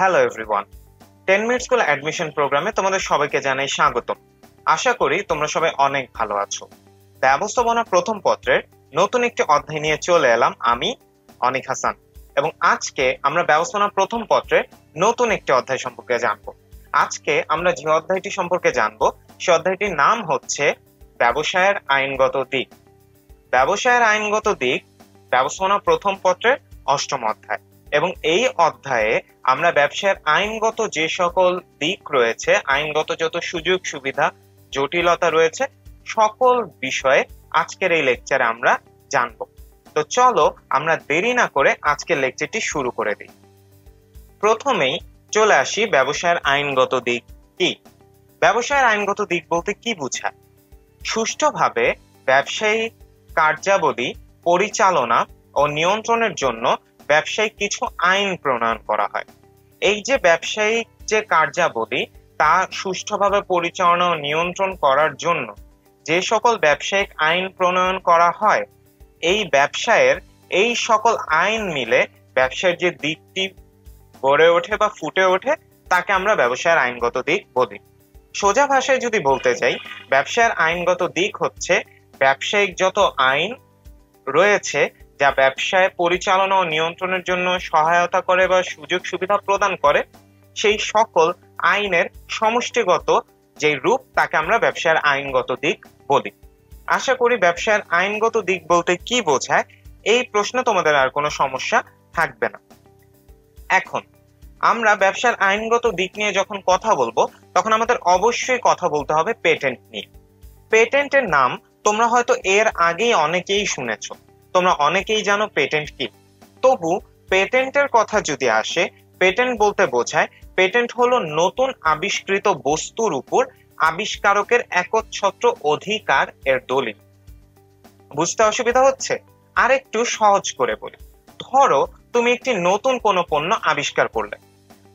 Hello everyone, 10 minute school admission প্রোগ্রামে তোমাদের সবাইকে জানাই স্বাগতম। আশা করি তোমরা সবাই অনেক ভালো আছো। ব্যবস্থাপনা প্রথম পত্রের নতুন একটি অধ্যায় নিয়ে চলে এলাম আমি, অনিক হাসান। এবং আজকে আমরা ব্যবস্থাপনা প্রথম পত্রের নতুন একটি অধ্যায় সম্পর্কে জানবো। আজকে আমরা যে অধ্যায়টি সম্পর্কে জানবো সে অধ্যায়টির নাম হচ্ছে ব্যবসায়ের আইনগত দিক। ব্যবসায়ের আইনগত দিক ব্যবস্থাপনা প্রথম পত্রের অষ্টম অধ্যায়। এবং এই অধ্যায়ে আমরা ব্যবসায়ের আইনগত যে সকল দিক রয়েছে, আইনগত যত সুযোগ সুবিধা জটিলতা রয়েছে, সকল বিষয়ে আজকের এই লেকচারে আমরা জানবো। তো চলো আমরা দেরি না করে আজকের লেকচারটি শুরু করে দিই। প্রথমেই চলে আসি ব্যবসায়ের আইনগত দিক কি। ব্যবসায়ের আইনগত দিক বলতে কি বোঝায়? সুষ্ঠুভাবে ব্যবসায়িক কার্যাবলী পরিচালনা ও নিয়ন্ত্রণের জন্য ব্যবসায়িক কিছু আইন প্রণয়ন করা হয়। এই যে ব্যবসায়িক যে কার্যাবলী তা সুষ্ঠুভাবে পরিচালনা ও নিয়ন্ত্রণ করার জন্য যে সকল ব্যবসায়িক আইন প্রণয়ন করা হয়, এই ব্যবসায়ের এই সকল আইন মিলে ব্যবসায়ের যে দিকটি গড়ে ওঠে বা ফুটে ওঠে তাকে আমরা ব্যবসায়ের আইনগত দিক বলি। সোজা ভাষায় যদি বলতে যাই, ব্যবসায়ের আইনগত দিক হচ্ছে ব্যবসায়িক যত আইন রয়েছে যা ব্যবসায় পরিচালনা ও নিয়ন্ত্রণের জন্য সহায়তা করে বা সুযোগ সুবিধা প্রদান করে, সেই সকল আইনের সমষ্টিগত যে রূপ তাকে আমরা ব্যবসায়ের আইনগত দিক বলি। আশা করি ব্যবসায়ের আইনগত দিক বলতে কি বোঝায় এই প্রশ্নে তোমাদের আর কোনো সমস্যা থাকবে না। এখন আমরা ব্যবসার আইনগত দিক নিয়ে যখন কথা বলবো তখন আমাদের অবশ্যই কথা বলতে হবে পেটেন্ট নিয়ে। পেটেন্টের নাম তোমরা হয়তো এর আগেই অনেকেই শুনেছো, তোমরা অনেকেই জানো পেটেন্ট কি। তবু পেটেন্টের কথা যদি আসে, পেটেন্ট বলতে বোঝায় পেটেন্ট হলো নতুন আবিষ্কৃত বস্তুর উপর আবিষ্কারকের একচ্ছত্র অধিকার এর দলিল। বুঝতে অসুবিধা হচ্ছে? আর একটু সহজ করে বলি। ধরো তুমি একটি নতুন কোনো পণ্য আবিষ্কার করলে,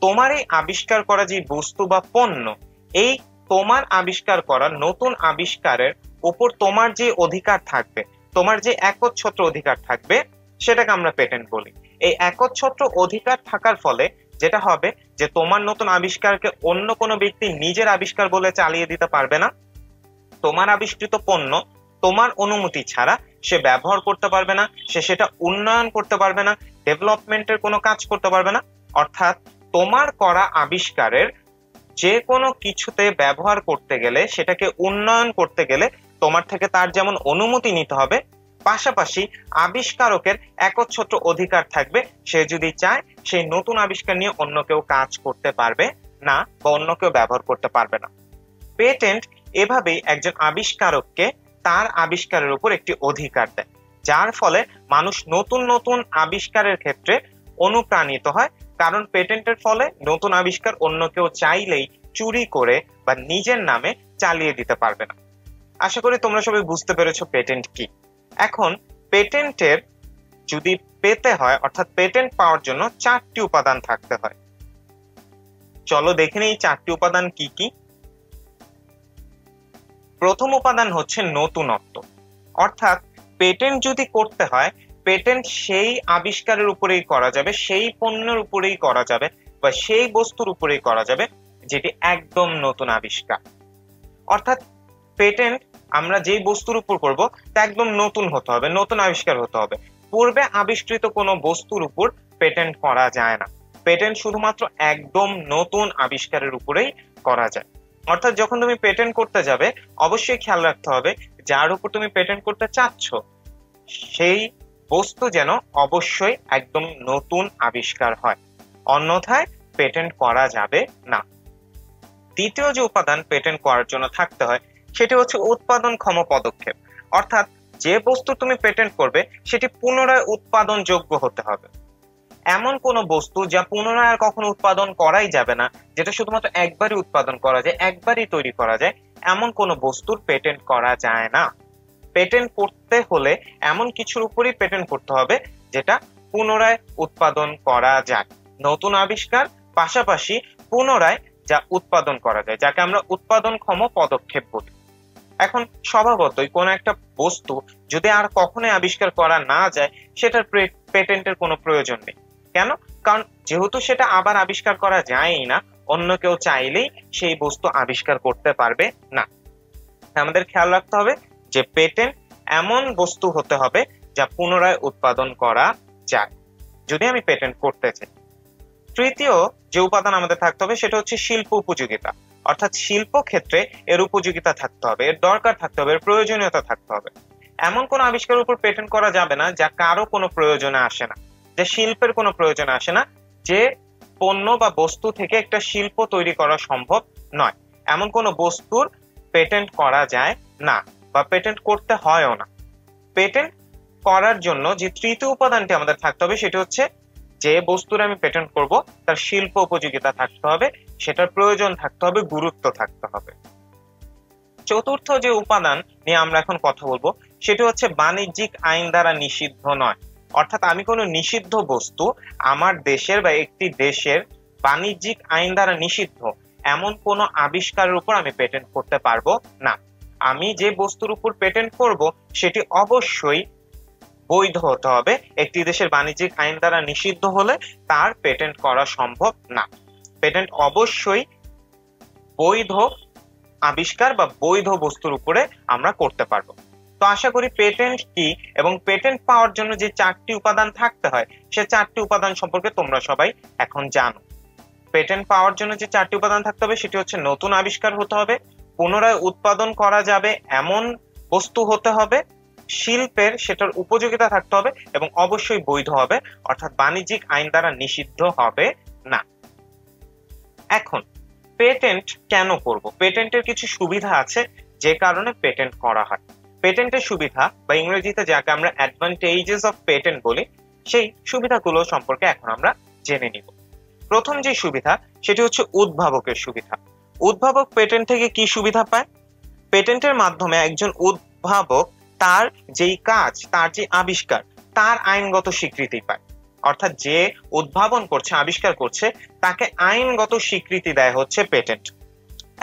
তোমার এই আবিষ্কার করা যে বস্তু বা পণ্য, এই তোমার আবিষ্কার করা নতুন আবিষ্কারের উপর তোমার যে অধিকার থাকবে, তোমার যে একচ্ছত্র অধিকার থাকবে, সেটাকে আমরা পেটেন্ট বলি। এই একচ্ছত্র অধিকার থাকার ফলে যেটা হবে যে তোমার নতুন আবিষ্কারকে অন্য কোনো ব্যক্তি নিজের আবিষ্কার বলে চালিয়ে দিতে পারবে না। তোমার আবিষ্কৃত পণ্য তোমার অনুমতি ছাড়া সে ব্যবহার করতে পারবে না, সে সেটা উন্নয়ন করতে পারবে না, ডেভেলপমেন্টের কোনো কাজ করতে পারবে না। অর্থাৎ তোমার করা আবিষ্কারের যে কোনো কিছুতে ব্যবহার করতে গেলে, সেটাকে উন্নয়ন করতে গেলে তোমার থেকে তার যেমন অনুমতি নিতে হবে, পাশাপাশি আবিষ্কারকের একচ্ছত্র অধিকার থাকবে। সে যদি চায় সেই নতুন আবিষ্কার নিয়ে অন্য কেউ কাজ করতে পারবে না বা অন্য কেউ ব্যবহার করতে পারবে না। পেটেন্ট এভাবেই একজন আবিষ্কারককে তার আবিষ্কারের উপর একটি অধিকার দেয়, যার ফলে মানুষ নতুন নতুন আবিষ্কারের ক্ষেত্রে অনুপ্রাণিত হয়। কারণ পেটেন্টের ফলে নতুন আবিষ্কার অন্য কেউ চাইলেই চুরি করে বা নিজের নামে চালিয়ে দিতে পারবে না। আশা করি তোমরা সবাই বুঝতে পেরেছো পেটেন্ট কি। এখন পেটেন্টের যদি পেতে হয়, অর্থাৎ পেটেন্ট পাওয়ার জন্য 4টি উপাদান থাকতে হয়। চলো দেখে নিই 4টি উপাদান কি কি। প্রথম উপাদান হচ্ছে নতুনত্ব। অর্থাৎ পেটেন্ট যদি করতে হয়, পেটেন্ট সেই আবিষ্কারের উপরেই করা যাবে, সেই পণ্যের উপরেই করা যাবে বা সেই বস্তুর উপরেই করা যাবে যেটি একদম নতুন আবিষ্কার। অর্থাৎ পেটেন্ট আমরা যেই বস্তুর উপর করব তা একদম নতুন হতে হবে, নতুন আবিষ্কার হতে হবে। পূর্বে আবিষ্কৃত কোনো বস্তুর উপর পেটেন্ট করা যায় না। পেটেন্ট শুধুমাত্র একদম নতুন আবিষ্কারের উপরেই করা যায়। অর্থাৎ যখন তুমি পেটেন্ট করতে যাবে, অবশ্যই খেয়াল রাখতে হবে যার উপর তুমি পেটেন্ট করতে চাচ্ছ সেই বস্তু যেন অবশ্যই একদম নতুন আবিষ্কার হয়, অন্যথায় পেটেন্ট করা যাবে না। দ্বিতীয় যে উপাদান পেটেন্ট করার জন্য থাকতে হয় সেটি হচ্ছে উৎপাদনক্ষম পদক্ষেপ। অর্থাৎ যে বস্তু তুমি পেটেন্ট করবে সেটি পুনরায় উৎপাদনযোগ্য হতে হবে। এমন কোনো বস্তু যা পুনরায় আর কখনো উৎপাদন করাই যাবে না, যেটা শুধুমাত্র একবারই উৎপাদন করা যায়, একবারই তৈরি করা যায়, এমন কোনো বস্তুর পেটেন্ট করা যায় না। পেটেন্ট করতে হলে এমন কিছুর উপরই পেটেন্ট করতে হবে যেটা পুনরায় উৎপাদন করা যায়, নতুন আবিষ্কার পাশাপাশি পুনরায় যা উৎপাদন করা যায়, যাকে আমরা উৎপাদনক্ষম পদক্ষেপ বলি। এখন স্বভাবতই কোনো একটা বস্তু যদি আর কখনোই আবিষ্কার করা না যায়, সেটার পেটেন্টের কোনো প্রয়োজন নেই। কেন? কারণ যেহেতু সেটা আবার আবিষ্কার করা যায়ই না, অন্য কেউ চাইলেই সেই বস্তু আবিষ্কার করতে পারবে না। আমাদের খেয়াল রাখতে হবে যে পেটেন্ট এমন বস্তু হতে হবে যা পুনরায় উৎপাদন করা যায়, যদি আমি পেটেন্ট করতে চাই। তৃতীয় যে উপাদান আমাদের থাকতে হবে সেটা হচ্ছে শিল্প উপযোগিতা, অর্থাৎ শিল্প ক্ষেত্রে এর উপযোগিতা থাকতে হবে, এর দরকার থাকতে হবে, এর প্রয়োজনীয়তা থাকতে হবে। এমন কোন আবিষ্কারের উপর পেটেন্ট করা যাবে না যা কারো কোনো প্রয়োজনে আসে না, যে শিল্পের কোনো প্রয়োজনে আসে না, যে পণ্য বা বস্তু থেকে একটা শিল্প তৈরি করা সম্ভব নয়, এমন কোনো বস্তুর পেটেন্ট করা যায় না বা পেটেন্ট করতে হয়ও না। পেটেন্ট করার জন্য যে তৃতীয় উপাদানটি আমাদের থাকতে হবে সেটি হচ্ছে যে বস্তুর আমি পেটেন্ট করব তার শিল্প উপযোগিতা থাকতে হবে, সেটার প্রয়োজন থাকতে হবে, গুরুত্ব থাকতে হবে। চতুর্থ যে উপাদান নিয়ে আমরা এখন কথা বলবো সেটি হচ্ছে বাণিজ্যিক আইন দ্বারা নিষিদ্ধ নয়, অর্থাৎ আমি কোনো নিষিদ্ধ বস্তু আমার দেশের বা একটি দেশের বাণিজ্যিক আইন দ্বারা নিষিদ্ধ এমন কোনো আবিষ্কারের উপর আমি পেটেন্ট করতে পারবো না। আমি যে বস্তুর উপর পেটেন্ট করব সেটি অবশ্যই বৈধ হতে হবে। একটি দেশের বাণিজ্যিক আইন দ্বারা নিষিদ্ধ হলে তার পেটেন্ট করা সম্ভব না। পেটেন্ট অবশ্যই বৈধ আবিষ্কার বা বৈধ বস্তুর উপরে আমরা করতে পারবো। তো আশা করি পেটেন্ট কি এবং পেটেন্ট পাওয়ার জন্য যে 4টি উপাদান থাকতে হয় সে 4টি উপাদান সম্পর্কে তোমরা সবাই এখন জানো। পেটেন্ট পাওয়ার জন্য যে 4টি উপাদান থাকতে হবে সেটি হচ্ছে নতুন আবিষ্কার হতে হবে, পুনরায় উৎপাদন করা যাবে এমন বস্তু হতে হবে, শিল্পের সেটার উপযোগিতা থাকতে হবে এবং অবশ্যই বৈধ হবে, অর্থাৎ বাণিজ্যিক আইন দ্বারা নিষিদ্ধ হবে না। এখন পেটেন্ট কেন করব? পেটেন্টের কিছু সুবিধা আছে যে কারণে পেটেন্ট করা হয়। পেটেন্টের সুবিধা বা ইংরেজিতে যাকে আমরা অ্যাডভান্টেজেস অফ পেটেন্ট বলি, সেই সুবিধাগুলো সম্পর্কে এখন আমরা জেনে নিব। প্রথম যে সুবিধা সেটি হচ্ছে উদ্ভাবকের সুবিধা। উদ্ভাবক পেটেন্ট থেকে কি সুবিধা পায়? পেটেন্টের মাধ্যমে একজন উদ্ভাবক তার যেই কাজ, তার যে আবিষ্কার, তার আইনগত স্বীকৃতি পায়। অর্থাৎ যে উদ্ভাবন করছে, আবিষ্কার করছে, তাকে আইনগত স্বীকৃতি দেয় হচ্ছে পেটেন্ট।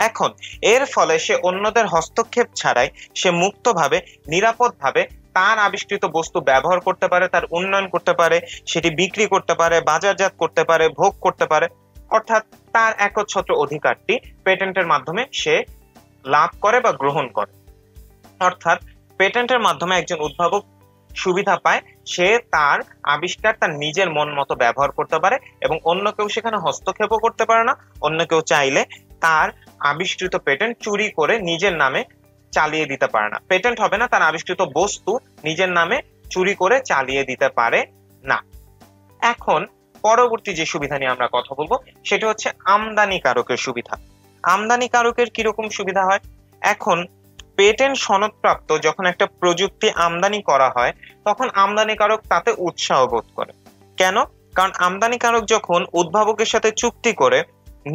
এখন এর ফলে সে অন্যদের হস্তক্ষেপ ছাড়াই সে মুক্তভাবে, নিরাপদভাবে তার আবিষ্কৃত বস্তু ব্যবহার করতে পারে, তার উন্নয়ন করতে পারে, সেটি বিক্রি করতে পারে, বাজারজাত করতে পারে, ভোগ করতে পারে। অর্থাৎ তার একচ্ছত্র অধিকারটি পেটেন্টের মাধ্যমে সে লাভ করে বা গ্রহণ করে। অর্থাৎ পেটেন্টের মাধ্যমে একজন উদ্ভাবক সুবিধা পায়, সে তার আবিষ্কার তার নিজের মন মতো ব্যবহার করতে পারে এবং অন্য কেউ সেখানে হস্তক্ষেপও করতে পারে না। অন্য কেউ চাইলে তার আবিষ্কৃত পেটেন্ট চুরি করে নিজের নামে চালিয়ে দিতে পারে না। পেটেন্ট হবে না, তার আবিষ্কৃত বস্তু নিজের নামে চুরি করে চালিয়ে দিতে পারে না। এখন পরবর্তী যে সুবিধা নিয়ে আমরা কথা বলবো সেটা হচ্ছে আমদানিকারকের সুবিধা। আমদানিকারকের কিরকম সুবিধা হয়? এখন পেটেন্ট সনদপ্রাপ্ত যখন একটা প্রযুক্তি আমদানি করা হয় তখন আমদানিকারক তাতে উৎসাহ বোধ করে। কেন? কারণ আমদানিকারক যখন উদ্ভাবকের সাথে চুক্তি করে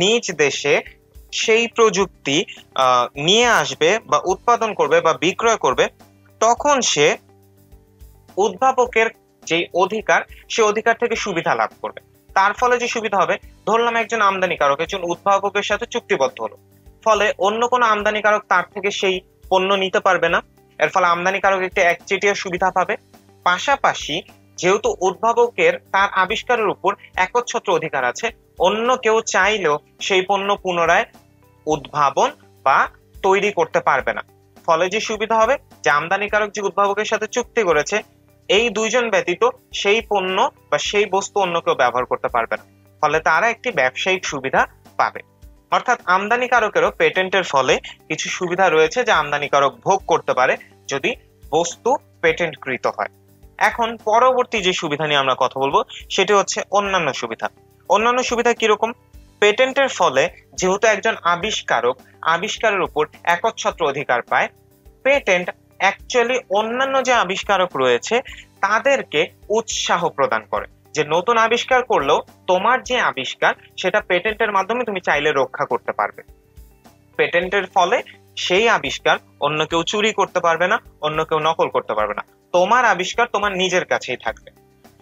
নিজ দেশে সেই প্রযুক্তি নিয়ে আসবে বা উৎপাদন করবে বা বিক্রয় করবে, তখন সে উদ্ভাবকের যে অধিকার, সে অধিকার থেকে সুবিধা লাভ করবে। তার ফলে যে সুবিধা হবে, ধরলাম একজন আমদানিকারক একজন উদ্ভাবকের সাথে চুক্তিবদ্ধ হলো, ফলে অন্য কোনো আমদানিকারক তার থেকে সেই পণ্য নিতে পারবে না। এর ফলে আমদানিকারক একটি একচেটিয়া সুবিধা পাবে। পাশাপাশি যেহেতু উদ্ভাবকের তার আবিষ্কারের উপর একচ্ছত্র অধিকার আছে, অন্য কেউ চাইলেও সেই পণ্য পুনরায় উদ্ভাবন বা তৈরি করতে পারবে না। ফলে যে সুবিধা হবে, যে আমদানিকারক যে উদ্ভাবকের সাথে চুক্তি করেছে, এই দুইজন ব্যতীত সেই পণ্য বা সেই বস্তু অন্য কেউ ব্যবহার করতে পারবে না। ফলে তারা একটি ব্যবসায়িক সুবিধা পাবে। অর্থাৎ আমদানিকারকেরও পেটেন্টের ফলে কিছু সুবিধা রয়েছে যা আমদানিকারক ভোগ করতে পারে যদি বস্তু পেটেন্টকৃত হয়। এখন পরবর্তী যে সুবিধা নিয়ে আমরা কথা বলবো সেটি হচ্ছে অন্যান্য সুবিধা। অন্যান্য সুবিধা কিরকম? পেটেন্টের ফলে যেহেতু একজন আবিষ্কারক আবিষ্কারের উপর একচ্ছত্র অধিকার পায়, পেটেন্ট অ্যাকচুয়ালি অন্যান্য যে আবিষ্কারক রয়েছে তাদেরকে উৎসাহ প্রদান করে যে নতুন আবিষ্কার করলেও তোমার যে আবিষ্কার সেটা পেটেন্টের মাধ্যমে তুমি চাইলে রক্ষা করতে পারবে। পেটেন্টের ফলে সেই আবিষ্কার অন্য কেউ চুরি করতে পারবে না, অন্য কেউ নকল করতে পারবে না। তোমার আবিষ্কার তোমার নিজের কাছেই থাকবে।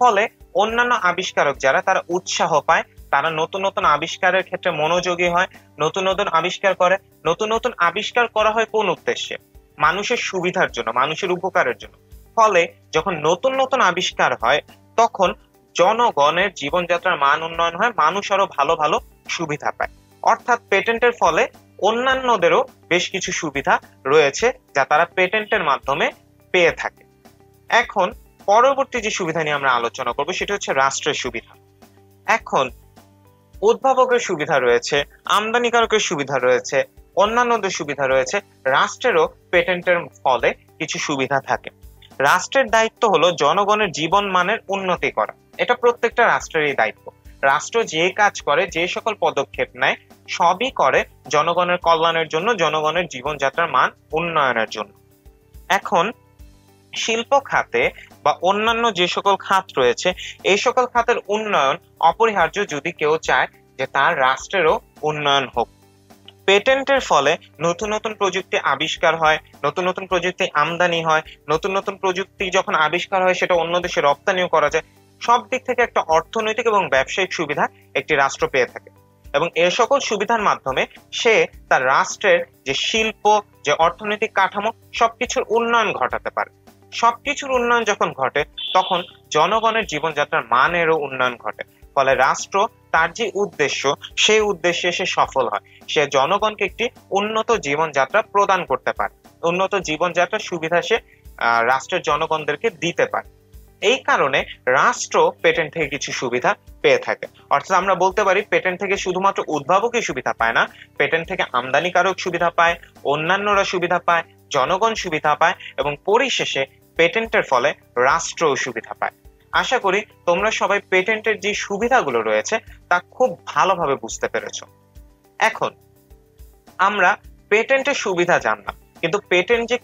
ফলে অন্যান্য আবিষ্কারক যারা, তারা উৎসাহ পায়, তারা নতুন নতুন আবিষ্কারের ক্ষেত্রে মনোযোগী হয়, নতুন নতুন আবিষ্কার করে। নতুন নতুন আবিষ্কার করা হয় কোন উদ্দেশ্যে? মানুষের সুবিধার জন্য, মানুষের উপকারের জন্য। ফলে যখন নতুন নতুন আবিষ্কার হয় তখন জনগণের জীবনযাত্রার মান উন্নয়ন হয়, মানুষ আরো ভালো ভালো সুবিধা পায়। অর্থাৎ পেটেন্টের ফলে অন্যান্যদেরও বেশ কিছু সুবিধা রয়েছে যা তারা পেটেন্টের মাধ্যমে পেয়ে থাকে। এখন পরবর্তী যে সুবিধা নিয়ে আমরা আলোচনা করব সেটা হচ্ছে রাষ্ট্রের সুবিধা। এখন উদ্ভাবকের সুবিধা রয়েছে, আমদানিকারকের সুবিধা রয়েছে, অন্যান্যদের সুবিধা রয়েছে, রাষ্ট্রেরও পেটেন্টের ফলে কিছু সুবিধা থাকে। রাষ্ট্রের দায়িত্ব হলো জনগণের জীবন মানের উন্নতি করা। এটা প্রত্যেকটা রাষ্ট্রেরই দায়িত্ব। রাষ্ট্র যে কাজ করে, যে সকল পদক্ষেপ নেয়, সবই করে জনগণের কল্যাণের জন্য, জনগণের জীবনযাত্রার মান উন্নয়নের জন্য। এখন শিল্প খাতে বা অন্যান্য যে সকল খাত রয়েছে, এই সকল খাতের উন্নয়ন অপরিহার্য যদি কেউ চায় যে তার রাষ্ট্রেরও উন্নয়ন হোক। পেটেন্টের ফলে নতুন নতুন প্রযুক্তি আবিষ্কার হয়, নতুন নতুন প্রযুক্তি আমদানি হয়, নতুন নতুন প্রযুক্তি যখন আবিষ্কার হয় সেটা অন্য দেশে রপ্তানিও করা যায়। সব দিক থেকে একটা অর্থনৈতিক এবং ব্যবসায়িক সুবিধা একটি রাষ্ট্র পেয়ে থাকে, এবং এ সকল সুবিধার মাধ্যমে সে তার রাষ্ট্রের যে শিল্প, যে অর্থনৈতিক কাঠামো, সবকিছুর উন্নয়ন ঘটাতে পারে। সবকিছুর উন্নয়ন যখন ঘটে তখন জনগণের জীবনযাত্রার মানেরও উন্নয়ন ঘটে। ফলে রাষ্ট্র তার যে উদ্দেশ্য, সেই উদ্দেশ্যে সে সফল হয়। সে জনগণকে একটি উন্নত জীবনযাত্রা প্রদান করতে পারে, উন্নত জীবনযাত্রার সুবিধা সে রাষ্ট্রের জনগণদেরকে দিতে পারে। এই কারণে রাষ্ট্র পেটেন্ট থেকে কিছু সুবিধা পেয়ে থাকে। অর্থাৎ আমরা বলতে পারি পেটেন্ট থেকে শুধুমাত্র উদ্ভাবকই সুবিধা পায় না, পেটেন্ট থেকে আমদানিকারক সুবিধা পায়, অন্যান্যরা সুবিধা পায়, জনগণ সুবিধা পায়, এবং পরিশেষে পেটেন্টের ফলে রাষ্ট্রও সুবিধা পায়। আশা করি তোমরা সবাই পেটেন্টের যে সুবিধাগুলো রয়েছে তা খুব ভালোভাবে বুঝতে পেরেছো। এখন আমরা পেটেন্টের সুবিধা জানলাম, কিন্তু পেটেন্ট যে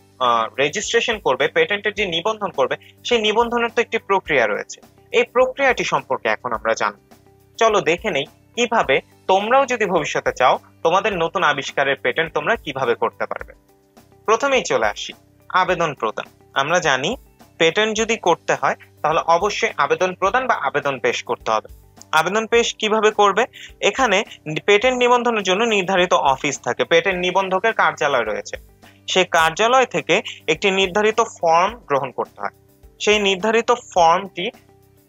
রেজিস্ট্রেশন করবে, পেটেন্টের যে নিবন্ধন করবে, সেই নিবন্ধনের তো একটি প্রক্রিয়া রয়েছে। এই প্রক্রিয়াটি সম্পর্কে এখন আমরা জানব। চলো দেখে নেই কিভাবে তোমরাও যদি ভবিষ্যতে চাও তোমাদের নতুন আবিষ্কারের পেটেন্ট তোমরা কিভাবে করতে পারবে। প্রথমেই চলে আসি আবেদন প্রদান। আমরা জানি পেটেন্ট যদি করতে হয় তাহলে অবশ্যই আবেদন প্রদান বা আবেদন পেশ করতে হবে। আবেদন পেশ কিভাবে করবে? এখানে পেটেন্ট নিবন্ধনের জন্য নির্ধারিত অফিস থাকে, পেটেন্ট নিবন্ধকের কার্যালয় রয়েছে। সেই কার্যালয় থেকে একটি নির্ধারিত ফর্ম গ্রহণ করতে হয়। সেই নির্ধারিত ফর্মটি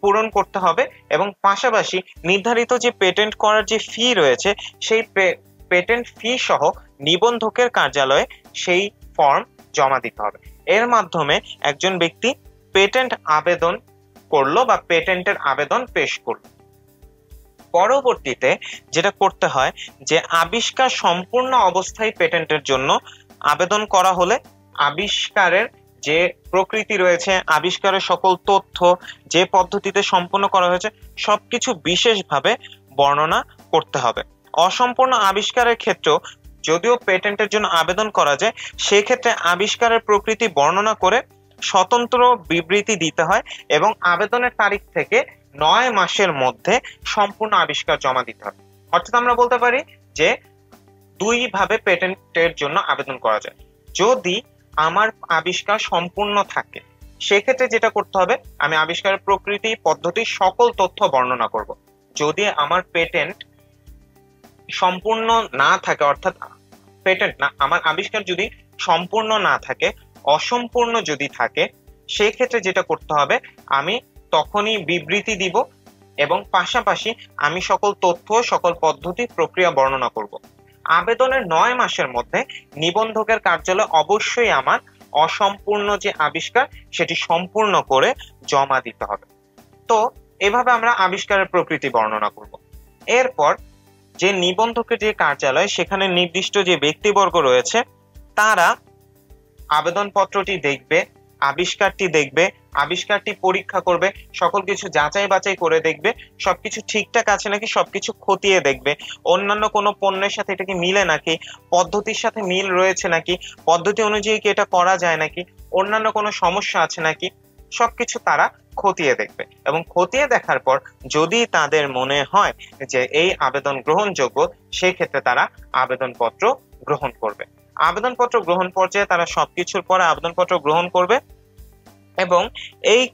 পূরণ করতে হবে এবং পাশাপাশি নির্ধারিত যে পেটেন্ট করার যে ফি রয়েছে, সেই পেটেন্ট ফি সহ নিবন্ধকের কার্যালয়ে সেই ফর্ম জমা দিতে হবে। এর মাধ্যমে একজন ব্যক্তি পেটেন্ট আবেদন করলো বা পেটেন্টের আবেদন পেশ করলো। পরবর্তীতে যেটা করতে হয় যে আবিষ্কার সম্পূর্ণ অবস্থায় পেটেন্টের জন্য আবেদন করা হলে আবিষ্কারের যে প্রকৃতি রয়েছে, আবিষ্কারের সকল তথ্য যে পদ্ধতিতে সম্পন্ন করা হয়েছে সবকিছু বিশেষভাবে বর্ণনা করতে হবে। অসম্পূর্ণ আবিষ্কারের ক্ষেত্রেও যদিও পেটেন্টের জন্য আবেদন করা যায়, সেক্ষেত্রে আবিষ্কারের প্রকৃতি বর্ণনা করে স্বতন্ত্র বিবৃতি দিতে হয় এবং আবেদনের তারিখ থেকে 9 মাসের মধ্যে সম্পূর্ণ আবিষ্কার জমা দিতে হবে। অর্থাৎ আমরা বলতে পারি যে দুই ভাবে পেটেন্টের জন্য আবেদন করা যায়। যদি আমার আবিষ্কার সম্পূর্ণ থাকে সেক্ষেত্রে যেটা করতে হবে, আমি আবিষ্কারের প্রকৃতি, পদ্ধতি, সকল তথ্য বর্ণনা করব। যদি আমার পেটেন্ট সম্পূর্ণ না থাকে, অর্থাৎ পেটেন্ট না, আমার আবিষ্কার যদি সম্পূর্ণ না থাকে, অসম্পূর্ণ যদি থাকে, সেই ক্ষেত্রে যেটা করতে হবে আমি তখনই বিবৃতি দিব এবং পাশাপাশি আমি সকল তথ্য, সকল পদ্ধতি, প্রক্রিয়া বর্ণনা করব। আবেদনের 9 মাসের মধ্যে নিবন্ধকের কার্যালয়ে অবশ্যই আমার অসম্পূর্ণ যে আবিষ্কার সেটি সম্পূর্ণ করে জমা দিতে হবে। তো এভাবে আমরা আবিষ্কারের প্রকৃতি বর্ণনা করব। এরপর যে নিবন্ধকের যে কার্যালয়, সেখানে নির্দিষ্ট যে ব্যক্তিবর্গ রয়েছে তারা আবেদনপত্রটি দেখবে, আবিষ্কারটি দেখবে, আবিষ্কারটি পরীক্ষা করবে, সকল কিছু যাচাই বাছাই করে দেখবে সবকিছু ঠিকঠাক আছে নাকি, সবকিছু খতিয়ে দেখবে, অন্যান্য কোনো পণ্যের সাথে এটা কি মিলে নাকি, পদ্ধতির সাথে মিল রয়েছে নাকি, পদ্ধতি অনুযায়ী কি এটা করা যায় নাকি, অন্যান্য কোনো সমস্যা আছে নাকি, সবকিছু তারা খতিয়ে দেখবে। এবং খতিয়ে দেখার পর যদি তাদের মনে হয় যে এই আবেদন গ্রহণযোগ্য, সেই ক্ষেত্রে তারা আবেদনপত্র গ্রহণ করবে। আবেদনপত্র গ্রহণ পর্যায়ে তারা সবকিছুর পরে আবেদনপত্র গ্রহণ করবে এবং এই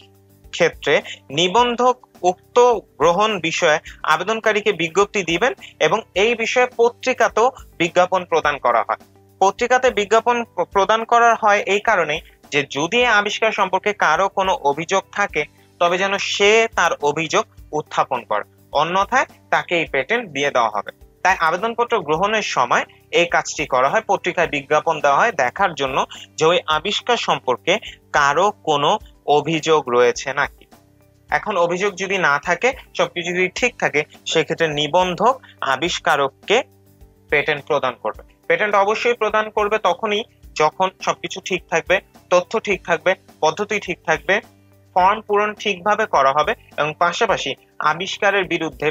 ক্ষেত্রে নিবন্ধক উক্ত গ্রহণ বিষয়ে আবেদনকারীকে বিজ্ঞপ্তি দিবেন এবং এই বিষয়ে পত্রিকাতেও বিজ্ঞাপন প্রদান করা হয়। পত্রিকাতে বিজ্ঞাপন প্রদান করা হয় এই কারণে যে যদি আবিষ্কার সম্পর্কে কারো কোনো অভিযোগ থাকে তবে যেন সে তার অভিযোগ উত্থাপন করে, অন্যথায় তাকে এই পেটেন্ট দিয়ে দেওয়া হবে। তাই আবেদনপত্র গ্রহণের সময় এই কাজটি করা হয়, পত্রিকায় বিজ্ঞাপন দেওয়া হয় দেখার জন্য যে ওই আবিষ্কার সম্পর্কে কারো কোনো অভিযোগ রয়েছে নাকি। এখন অভিযোগ যদি না থাকে, সবকিছু যদি ঠিক থাকে, সেক্ষেত্রে নিবন্ধক আবিষ্কারককে পেটেন্ট প্রদান করবে। পেটেন্ট অবশ্যই প্রদান করবে তখনই যখন সবকিছু ঠিক থাকবে, তথ্য ঠিক থাকবে, পদ্ধতি ঠিক থাকবে, ফর্ম পূরণ ঠিকভাবে করা হবে এবং পাশাপাশি আবিষ্কারের বিরুদ্ধে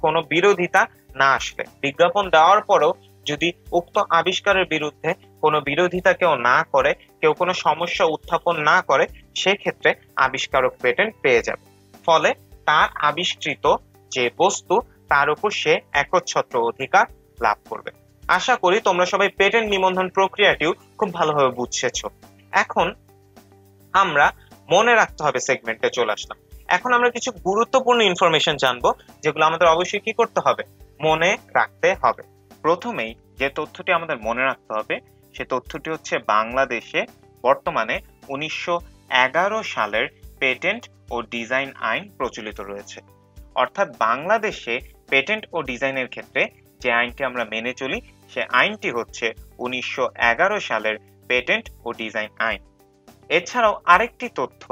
কোনো বিরোধিতা না আসবে। বিজ্ঞাপন দেওয়ার পরেও যদি উক্ত আবিষ্কারের বিরুদ্ধে কোনো বিরোধিতা কেউ না করে, কেউ কোনো সমস্যা উত্থাপন না করে, সেক্ষেত্রে আবিষ্কারক পেটেন্ট পেয়ে যাবে। ফলে তার আবিষ্কৃত যে বস্তু তার উপর সে একচ্ছত্র অধিকার লাভ করবে। আশা করি তোমরা সবাই পেটেন্ট নিবন্ধন প্রক্রিয়াটিও খুব ভালোভাবে বুঝেছ। এখন আমরা মনে রাখতে হবে সেগমেন্টে চলে আসলাম। এখন আমরা কিছু গুরুত্বপূর্ণ ইনফরমেশন জানবো, যেগুলো আমাদের অবশ্যই কি করতে হবে, মনে রাখতে হবে। প্রথমেই যে তথ্যটি আমাদের মনে রাখতে হবে সে তথ্যটি হচ্ছে বাংলাদেশে বর্তমানে 1911 সালের পেটেন্ট ও ডিজাইন আইন প্রচলিত রয়েছে। অর্থাৎ বাংলাদেশে পেটেন্ট ও ডিজাইনের ক্ষেত্রে যে আইনটি আমরা মেনে চলি সে আইনটি হচ্ছে 1911 সালের পেটেন্ট ও ডিজাইন আইন। এছাড়াও আরেকটি তথ্য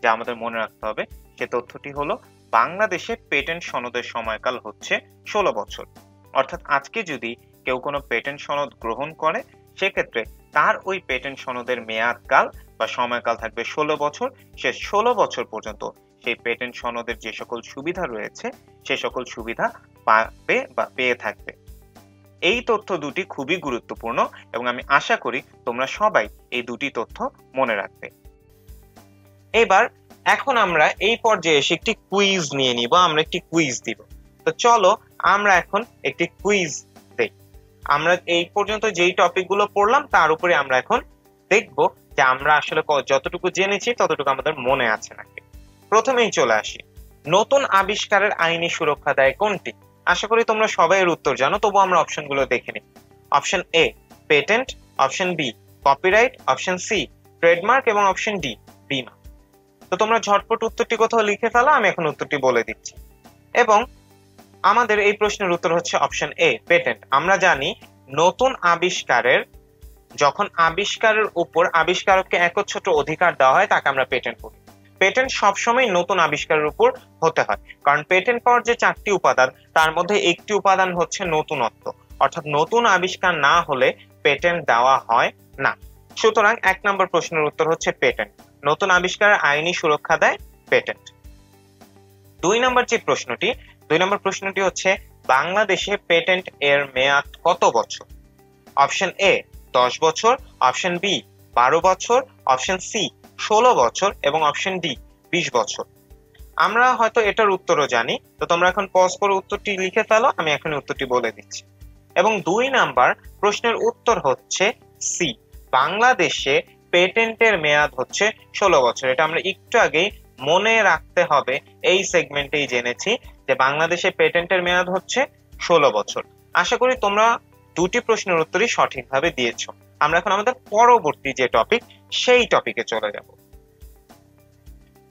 যা আমাদের মনে রাখতে হবে সে তথ্যটি হলো বাংলাদেশে পেটেন্ট সনদের সময়কাল হচ্ছে 16 বছর। অর্থাৎ আজকে যদি কেউ কোনো পেটেন্ট সনদ গ্রহণ করে, সেক্ষেত্রে তার ওই পেটেন্ট সনদের মেয়াদকাল বা সময়কাল থাকবে 16 বছর। সে 16 বছর পর্যন্ত সেই পেটেন্ট সনদের যে সকল সুবিধা রয়েছে সে সকল সুবিধা পাবে বা পেয়ে থাকবে। এই তথ্য দুটি খুবই গুরুত্বপূর্ণ এবং আমি আশা করি তোমরা সবাই এই দুটি তথ্য মনে রাখবে। এখন আমরা এই পর্যায়ে এসে একটি কুইজ নিয়ে নিব, আমরা একটি কুইজ দিব। তো চলো আমরা এখন একটি কুইজ দেই। আমরা এই পর্যন্ত যেই টপিকগুলো পড়লাম তার উপরে আমরা এখন দেখব যে আমরা আসলে যতটুকু জেনেছি ততটুকু আমাদের মনে আছে নাকি। প্রথমেই চলে আসি, নতুন আবিষ্কারের আইনি সুরক্ষা দেয় কোনটি? আশা করি তোমরা সবাই এর উত্তর জানো, তবু আমরা অপশনগুলো দেখে নিই। Option A patent, option B copyright, option C trademark এবং অপশন ডি বীমা। তো তোমরা ঝটপট উত্তরটি কোথাও লিখে ফেলো, আমি এখন উত্তরটি বলে দিচ্ছি। এবং আমাদের এই প্রশ্নের উত্তর হচ্ছে অপশন এ পেটেন্ট। আমরা জানি নতুন আবিষ্কারের যখন আবিষ্কারের উপর আবিষ্কারককে একচ্ছত্র অধিকার দেওয়া হয় তাকে আমরা পেটেন্ট বলি। পেটেন্ট সবসময় নতুন আবিষ্কারের উপর হতে হয়, কারণ পেটেন্ট পাওয়ার যে 4টি উপাদান তার মধ্যে একটি উপাদান হচ্ছে নতুনত্ব, অর্থাৎ নতুন আবিষ্কার না হলে পেটেন্ট দেওয়া হয় না। সুতরাং 1 নম্বর প্রশ্নের উত্তর হচ্ছে পেটেন্ট। নতুন আবিষ্কারের আইনি সুরক্ষা দেয় পেটেন্ট। 2 নম্বর প্রশ্নটি হচ্ছে বাংলাদেশে পেটেন্ট এর মেয়াদ কত বছর? অপশন এ 10 বছর, অপশন বি 12 বছর, অপশন সি 16 বছর এবং অপশন ডি 20 বছর। আমরা হয়তো এটার উত্তরও জানি, তো তোমরা এখন পজ করে উত্তরটি লিখে ফেলো, আমি এখন উত্তরটি বলে দিচ্ছি। এবং 2 নাম্বার প্রশ্নের উত্তর হচ্ছে সি, বাংলাদেশে পেটেন্টের মেয়াদ হচ্ছে 16 বছর। এটা আমরা একটু আগেই মনে রাখতে হবে, এই সেগমেন্টেই জেনেছি যে বাংলাদেশে পেটেন্টের মেয়াদ হচ্ছে 16 বছর। আশা করি তোমরা দুটি প্রশ্নের উত্তরই সঠিকভাবে দিয়েছো। আমরা এখন আমাদের পরবর্তী যে টপিক সেই টপিকে চলে যাব।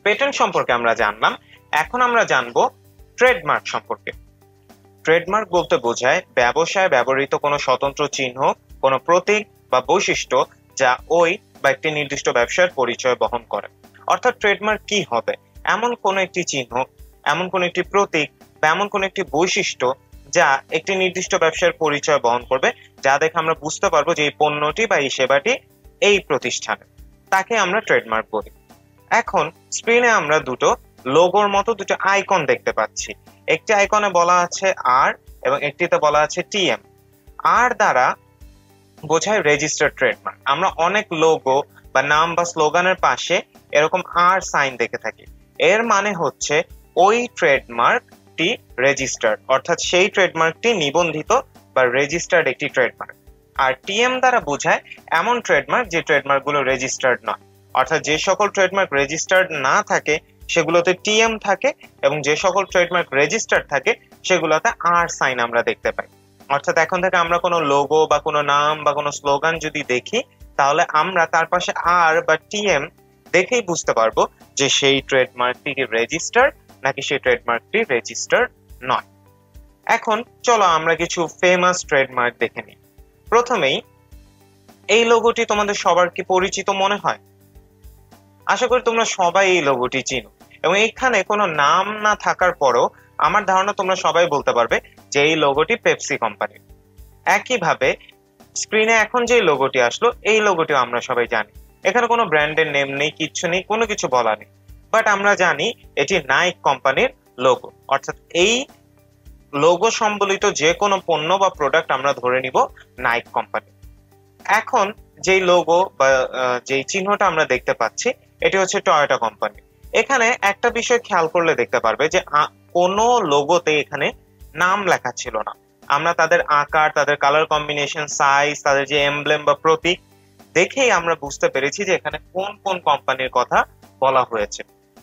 পেটেন্ট সম্পর্কে আমরা জানলাম, এখন আমরা জানবো ট্রেডমার্ক সম্পর্কে। ট্রেডমার্ক বলতে বোঝায় ব্যবসায় ব্যবহৃত কোনো স্বতন্ত্র চিহ্ন, কোনো প্রতীক বা বৈশিষ্ট্য যা ওই বা একটি নির্দিষ্ট ব্যবসার পরিচয় বহন করে। অর্থাৎ ট্রেডমার্ক কি হবে? এমন কোন একটি চিহ্ন, এমন কোন একটি প্রতীক বা এমন কোন একটি বৈশিষ্ট্য যা একটি নির্দিষ্ট ব্যবসার পরিচয় বহন করবে, যা দেখে আমরা বুঝতে পারবো যে এই পণ্যটি বা এই সেবাটি এই প্রতিষ্ঠানে, তাকে আমরা ট্রেডমার্ক বলি। এখন স্ক্রিনে আমরা দুটো লোগোর মতো দুটো আইকন দেখতে পাচ্ছি। একটি আইকনে বলা আছে আর এবং একটিতে বলা আছে টিএম। আর দ্বারা বোঝায় রেজিস্টার্ড ট্রেডমার্ক। আমরা অনেক লোগো বা নাম বা স্লোগানের পাশে এরকম আর সাইন দেখে থাকি, এর মানে হচ্ছে ওই ট্রেডমার্কটি রেজিস্টার্ড, অর্থাৎ সেই ট্রেডমার্কটি নিবন্ধিত বা রেজিস্টার্ড একটি ট্রেডমার্ক। আর টিএম দ্বারা বোঝায় এমন ট্রেডমার্ক যে ট্রেডমার্কগুলো রেজিস্টার্ড নয়, অর্থাৎ যে সকল ট্রেডমার্ক রেজিস্টার্ড না থাকে সেগুলোতে টিএম থাকে এবং যে সকল ট্রেডমার্ক রেজিস্টার্ড থাকে সেগুলোতে আর সাইন আমরা দেখতে পাই। অর্থাৎ এখন থেকে আমরা কোনো লোগো বা কোনো নাম বা কোনো স্লোগান যদি দেখি তাহলে আমরা তার পাশে আর বা টিএম দেখেই বুঝতে পারবো যে সেই ট্রেডমার্কটি কি রেজিস্টার্ড নাকি সেই ট্রেডমার্কটি রেজিস্টার্ড নয়। এখন চলো আমরা কিছু ফেমাস ট্রেডমার্ক দেখে নিই। প্রথমেই এই লোগোটি তোমাদের সবার কি পরিচিত মনে হয়? আশা করি তোমরা সবাই এই লোগোটি চিনো, এবং এখানে কোনো নাম না থাকার পরও আমার ধারণা তোমরা সবাই বলতে পারবে যে এই লোগোটি পেপসি কোম্পানির। একইভাবে স্ক্রিনে এখন যে লোগোটি আসলো, এই লোগোটিও আমরা সবাই জানি। এখানে কোনো ব্র্যান্ডের নেম নেই, কিচ্ছু নেই, কোনো কিছু বলা নেই, বাট আমরা জানি এটি নাইক কোম্পানির লোগো। অর্থাৎ এই লোগো সম্বলিত যে কোনো পণ্য বা প্রোডাক্ট আমরা ধরে নিব নাইক কোম্পানি। এখন যেই লোগো বা যেই চিহ্নটা আমরা দেখতে পাচ্ছি, এটি হচ্ছে টয়োটা কোম্পানি। এখানে একটা বিষয় খেয়াল করলে দেখতে পারবে যে কোনো লোগোতে এখানে নাম লেখা ছিল না। আমরা তাদের আকার, তাদের কালার কম্বিনেশন, সাইজ, তাদের যে এমব্লেম বা প্রতীক দেখেই আমরা বুঝতে পেরেছি যে এখানে কোন কোন কোম্পানির কথা বলা হয়েছে।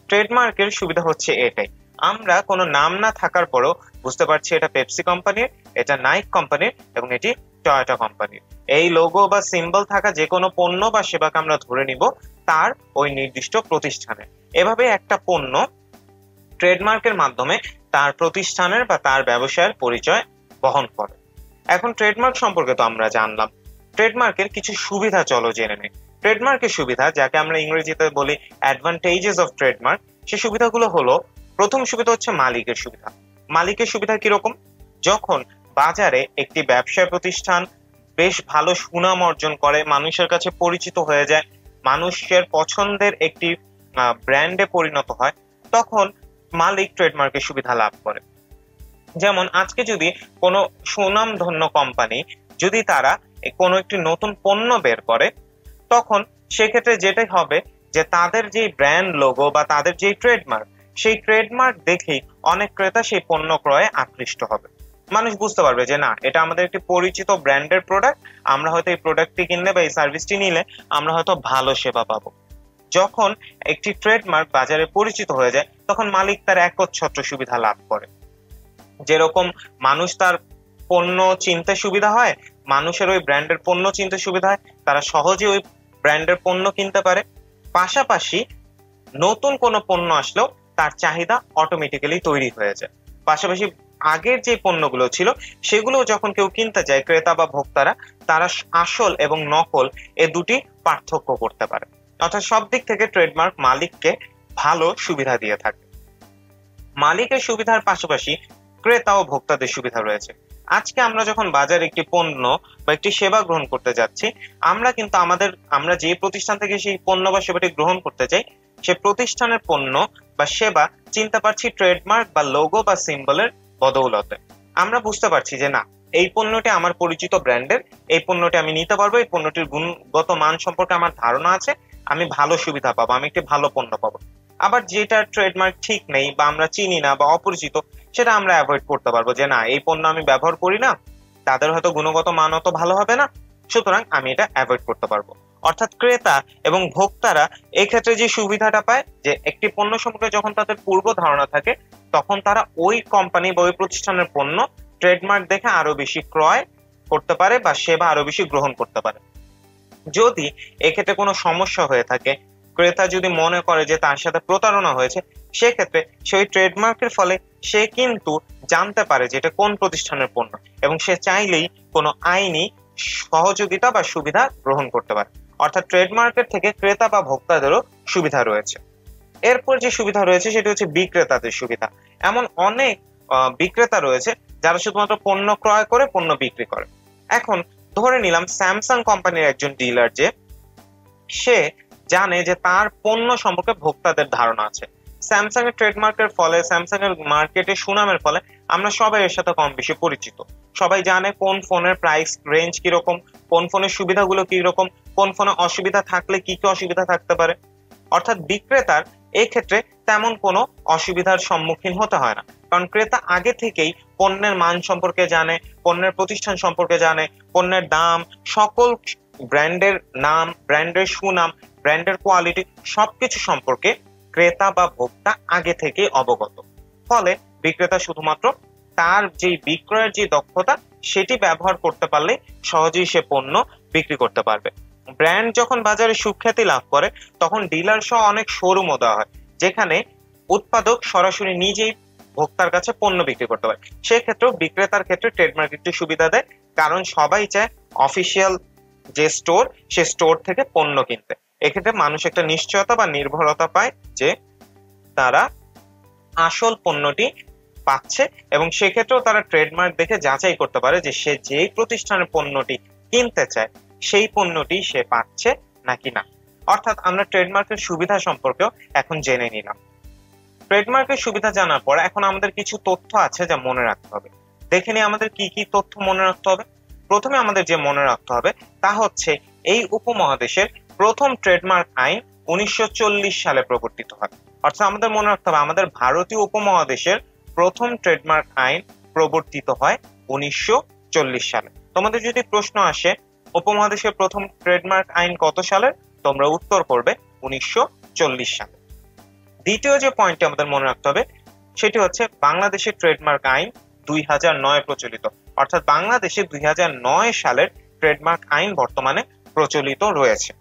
ট্রেডমার্কের সুবিধা হচ্ছে এটাই, আমরা কোনো নাম না থাকার পরও বুঝতে পারছি এটা পেপসি কোম্পানির, এটা নাইক কোম্পানির এবং এটি টয়োটা কোম্পানির। এই লোগো বা সিম্বল থাকা যে কোনো পণ্য বা সেবাকে আমরা ধরে নিব তার ওই নির্দিষ্ট প্রতিষ্ঠানের। এভাবে একটা পণ্য ট্রেডমার্কের মাধ্যমে তার প্রতিষ্ঠানের বা তার ব্যবসায়ের পরিচয় বহন করে। এখন ট্রেডমার্ক সম্পর্কে তো আমরা জানলাম, ট্রেডমার্কের কিছু সুবিধা চলো জেনে নেই। ট্রেডমার্কের সুবিধা, যাকে আমরা ইংরেজিতে বলি অ্যাডভান্টেজেস অফ ট্রেডমার্ক, সেই সুবিধাগুলো হলো, প্রথম সুবিধা হচ্ছে মালিকের সুবিধা। মালিকের সুবিধা কিরকম? যখন বাজারে একটি ব্যবসায় প্রতিষ্ঠান বেশ ভালো সুনাম অর্জন করে, মানুষের কাছে পরিচিত হয়ে যায়, মানুষের পছন্দের একটি ব্র্যান্ডে পরিণত হয়, তখন মালিক ট্রেডমার্কের সুবিধা লাভ করে। যেমন আজকে যদি কোনো সুনামধন্য কোম্পানি যদি তারা কোনো একটি নতুন পণ্য বের করে, তখন সেক্ষেত্রে যেটাই হবে যে তাদের যে ব্র্যান্ড লোগো বা তাদের যে ট্রেডমার্ক, সেই ট্রেডমার্ক দেখেই অনেক ক্রেতা সেই পণ্য ক্রয়ে আকৃষ্ট হবে। মানুষ বুঝতে পারবে যে না, এটা আমাদের একটি পরিচিত ব্র্যান্ডের প্রোডাক্ট, আমরা হয়তো এই প্রোডাক্টটি কিনলে বা এই সার্ভিসটি নিলে আমরা হয়তো ভালো সেবা পাবো। যখন একটি ট্রেডমার্ক বাজারে পরিচিত হয়ে যায়, তখন মালিক তার একচ্ছত্র সুবিধা লাভ করে। যেরকম মানুষ তার পণ্য চিনতে সুবিধা হয়, মানুষের ওই ব্র্যান্ডের পণ্য চিনতে সুবিধা হয়, তারা সহজে ওই ব্র্যান্ডের পণ্য কিনতে পারে। পাশাপাশি নতুন কোনো পণ্য আসলেও তার চাহিদা অটোমেটিক্যালি তৈরি হয়ে যায়। পাশাপাশি আগের যে পণ্যগুলো ছিল সেগুলো যখন কেউ কিনতে যায়, ক্রেতা বা ভোক্তারা, তারা আসল এবং নকল এ দুটি পার্থক্য করতে পারে। অর্থাৎ সব দিক থেকে ট্রেডমার্ক মালিককে ভালো সুবিধা দিয়ে থাকে। মালিকের সুবিধার পাশাপাশি ক্রেতা ও ভোক্তাদের সুবিধা রয়েছে। আজকে আমরা যখন বাজারে একটি পণ্য বা একটি সেবা গ্রহণ করতে যাচ্ছি, আমরা কিন্তু আমরা যে প্রতিষ্ঠান থেকে সেই পণ্য বা সেবাটি গ্রহণ করতে চাই, সে প্রতিষ্ঠানের পণ্য বা সেবা চিনতে পারছি ট্রেডমার্ক বা লোগো বা সিম্বলের বদৌলতে। আমরা বুঝতে পারছি যে না, এই পণ্যটি আমার পরিচিত ব্র্যান্ডের, এই পণ্যটি আমি নিতে পারবো, এই পণ্যটির গুণগত মান সম্পর্কে আমার ধারণা আছে, আমি ভালো সুবিধা পাবো, আমি একটি ভালো পণ্য পাবো। আবার যেটা ট্রেডমার্ক ঠিক নেই বা আমরা চিনি না বা অপরিচিত, সেটা আমরা অ্যাভয়েড করতে পারবো যে না, এই পণ্য আমি ব্যবহার করি না, তাদের হয়তো গুণগত মান অত ভালো হবে না, সুতরাং আমি এটা অ্যাভয়েড করতে পারবো। অর্থাৎ ক্রেতা এবং ভোক্তারা এই ক্ষেত্রে যে সুবিধাটা পায়, যে একটি পণ্য সম্পর্কে যখন তাদের পূর্ব ধারণা থাকে, তখন তারা ওই কোম্পানি বা ওই প্রতিষ্ঠানের পণ্য ট্রেডমার্ক দেখে আরো বেশি ক্রয় করতে পারে বা সেবা আরো বেশি গ্রহণ করতে পারে। যদি এক্ষেত্রে কোনো সমস্যা হয়ে থাকে, ক্রেতা যদি মনে করে যে তার সাথে প্রতারণা হয়েছে, সেক্ষেত্রে সেই ট্রেডমার্কের ফলে সে কিন্তু জানতে পারে যে এটা কোন প্রতিষ্ঠানের পণ্য, এবং সে চাইলেই কোনো আইনি সহযোগিতা বা সুবিধা গ্রহণ করতে পারে। অর্থাৎ ট্রেডমার্কের থেকে ক্রেতা বা ভোক্তাদেরও সুবিধা রয়েছে। এরপর যে সুবিধা রয়েছে সেটি হচ্ছে বিক্রেতাদের সুবিধা। এমন অনেক বিক্রেতা রয়েছে যারা শুধুমাত্র পণ্য ক্রয় করে পণ্য বিক্রি করে। এখন ধরে নিলাম স্যামসাং কোম্পানির একজন ডিলার, যে সে জানে যে তার পণ্য সম্পর্কে ভোক্তাদের ধারণা আছে। স্যামসাং এর ট্রেডমার্কের ফলে, স্যামসাং এর মার্কেটে সুনামের ফলে আমরা সবাই এর সাথে কম বেশি পরিচিত। সবাই জানে কোন ফোনের প্রাইস রেঞ্জ কিরকম, কোন ফোনের সুবিধাগুলো কিরকম, কোন ফোনে অসুবিধা থাকলে কি কি অসুবিধা থাকতে পারে। অর্থাৎ বিক্রেতার এই ক্ষেত্রে তেমন কোনো অসুবিধার সম্মুখীন হতে হয় না, কারণ ক্রেতা আগে থেকেই পণ্যের মান সম্পর্কে জানে, পণ্যের প্রতিষ্ঠান সম্পর্কে জানে, পণ্যের দাম, সকল ব্র্যান্ডের নাম, ব্র্যান্ডের সুনাম, ব্র্যান্ডের কোয়ালিটি সবকিছু সম্পর্কে ক্রেতা বা ভোক্তা আগে থেকে অবগত। ফলে বিক্রেতা শুধুমাত্র তার যে বিক্রয়ের যে দক্ষতা সেটি ব্যবহার করতে পারলে সহজেই সে পণ্য বিক্রি করতে পারবে। ব্র্যান্ড যখন বাজারে সুখ্যাতি লাভ করে, তখন ডিলার সহ অনেক শোরুমও দেওয়া হয়, যেখানে উৎপাদক সরাসরি নিজেই ভোক্তার কাছে পণ্য বিক্রি করতে পারে। সেক্ষেত্রেও বিক্রেতার ক্ষেত্রে ট্রেডমার্ক একটি সুবিধা দেয়, কারণ সবাই চায় অফিসিয়াল যে স্টোর, সে স্টোর থেকে পণ্য কিনতে। এক্ষেত্রে মানুষ একটা নিশ্চয়তা বা নির্ভরতা পায় যে তারা আসল পণ্যটি পাচ্ছে, এবং সেক্ষেত্রেও তারা ট্রেডমার্ক দেখে যাচাই করতে পারে যে সে যেই প্রতিষ্ঠানের পণ্যটি কিনতে চায় সেই পণ্যটি সে পাচ্ছে নাকি না। অর্থাৎ আমরা ট্রেডমার্কের সুবিধা সম্পর্কেও এখন জেনে নিলাম। ট্রেডমার্কের সুবিধা জানার পর এখন আমাদের কিছু তথ্য আছে যা মনে রাখতে হবে। দেখে নিই আমাদের কি কি তথ্য মনে রাখতে হবে। প্রথমে আমাদের যে মনে রাখতে হবে তা হচ্ছে এই উপমহাদেশের প্রথম ট্রেডমার্ক আইন 1940 সালে প্রবর্তিত হয়। অর্থাৎ আমাদের মনে রাখতে হবে আমাদের ভারতীয় উপমহাদেশের প্রথম ট্রেডমার্ক আইন প্রবর্তিত হয় 1940 সালে। তোমাদের যদি প্রশ্ন আসে উপমহাদেশের প্রথম ট্রেডমার্ক আইন কত সালের, তোমরা উত্তর করবে 1940 সালে। দ্বিতীয় যে পয়েন্টটি আমাদের মনে রাখতে হবে সেটি হচ্ছে বাংলাদেশের ট্রেডমার্ক আইন 2009 প্রচলিত। অর্থাৎ বাংলাদেশে 2009 সালের ট্রেডমার্ক আইন বর্তমানে প্রচলিত রয়েছে।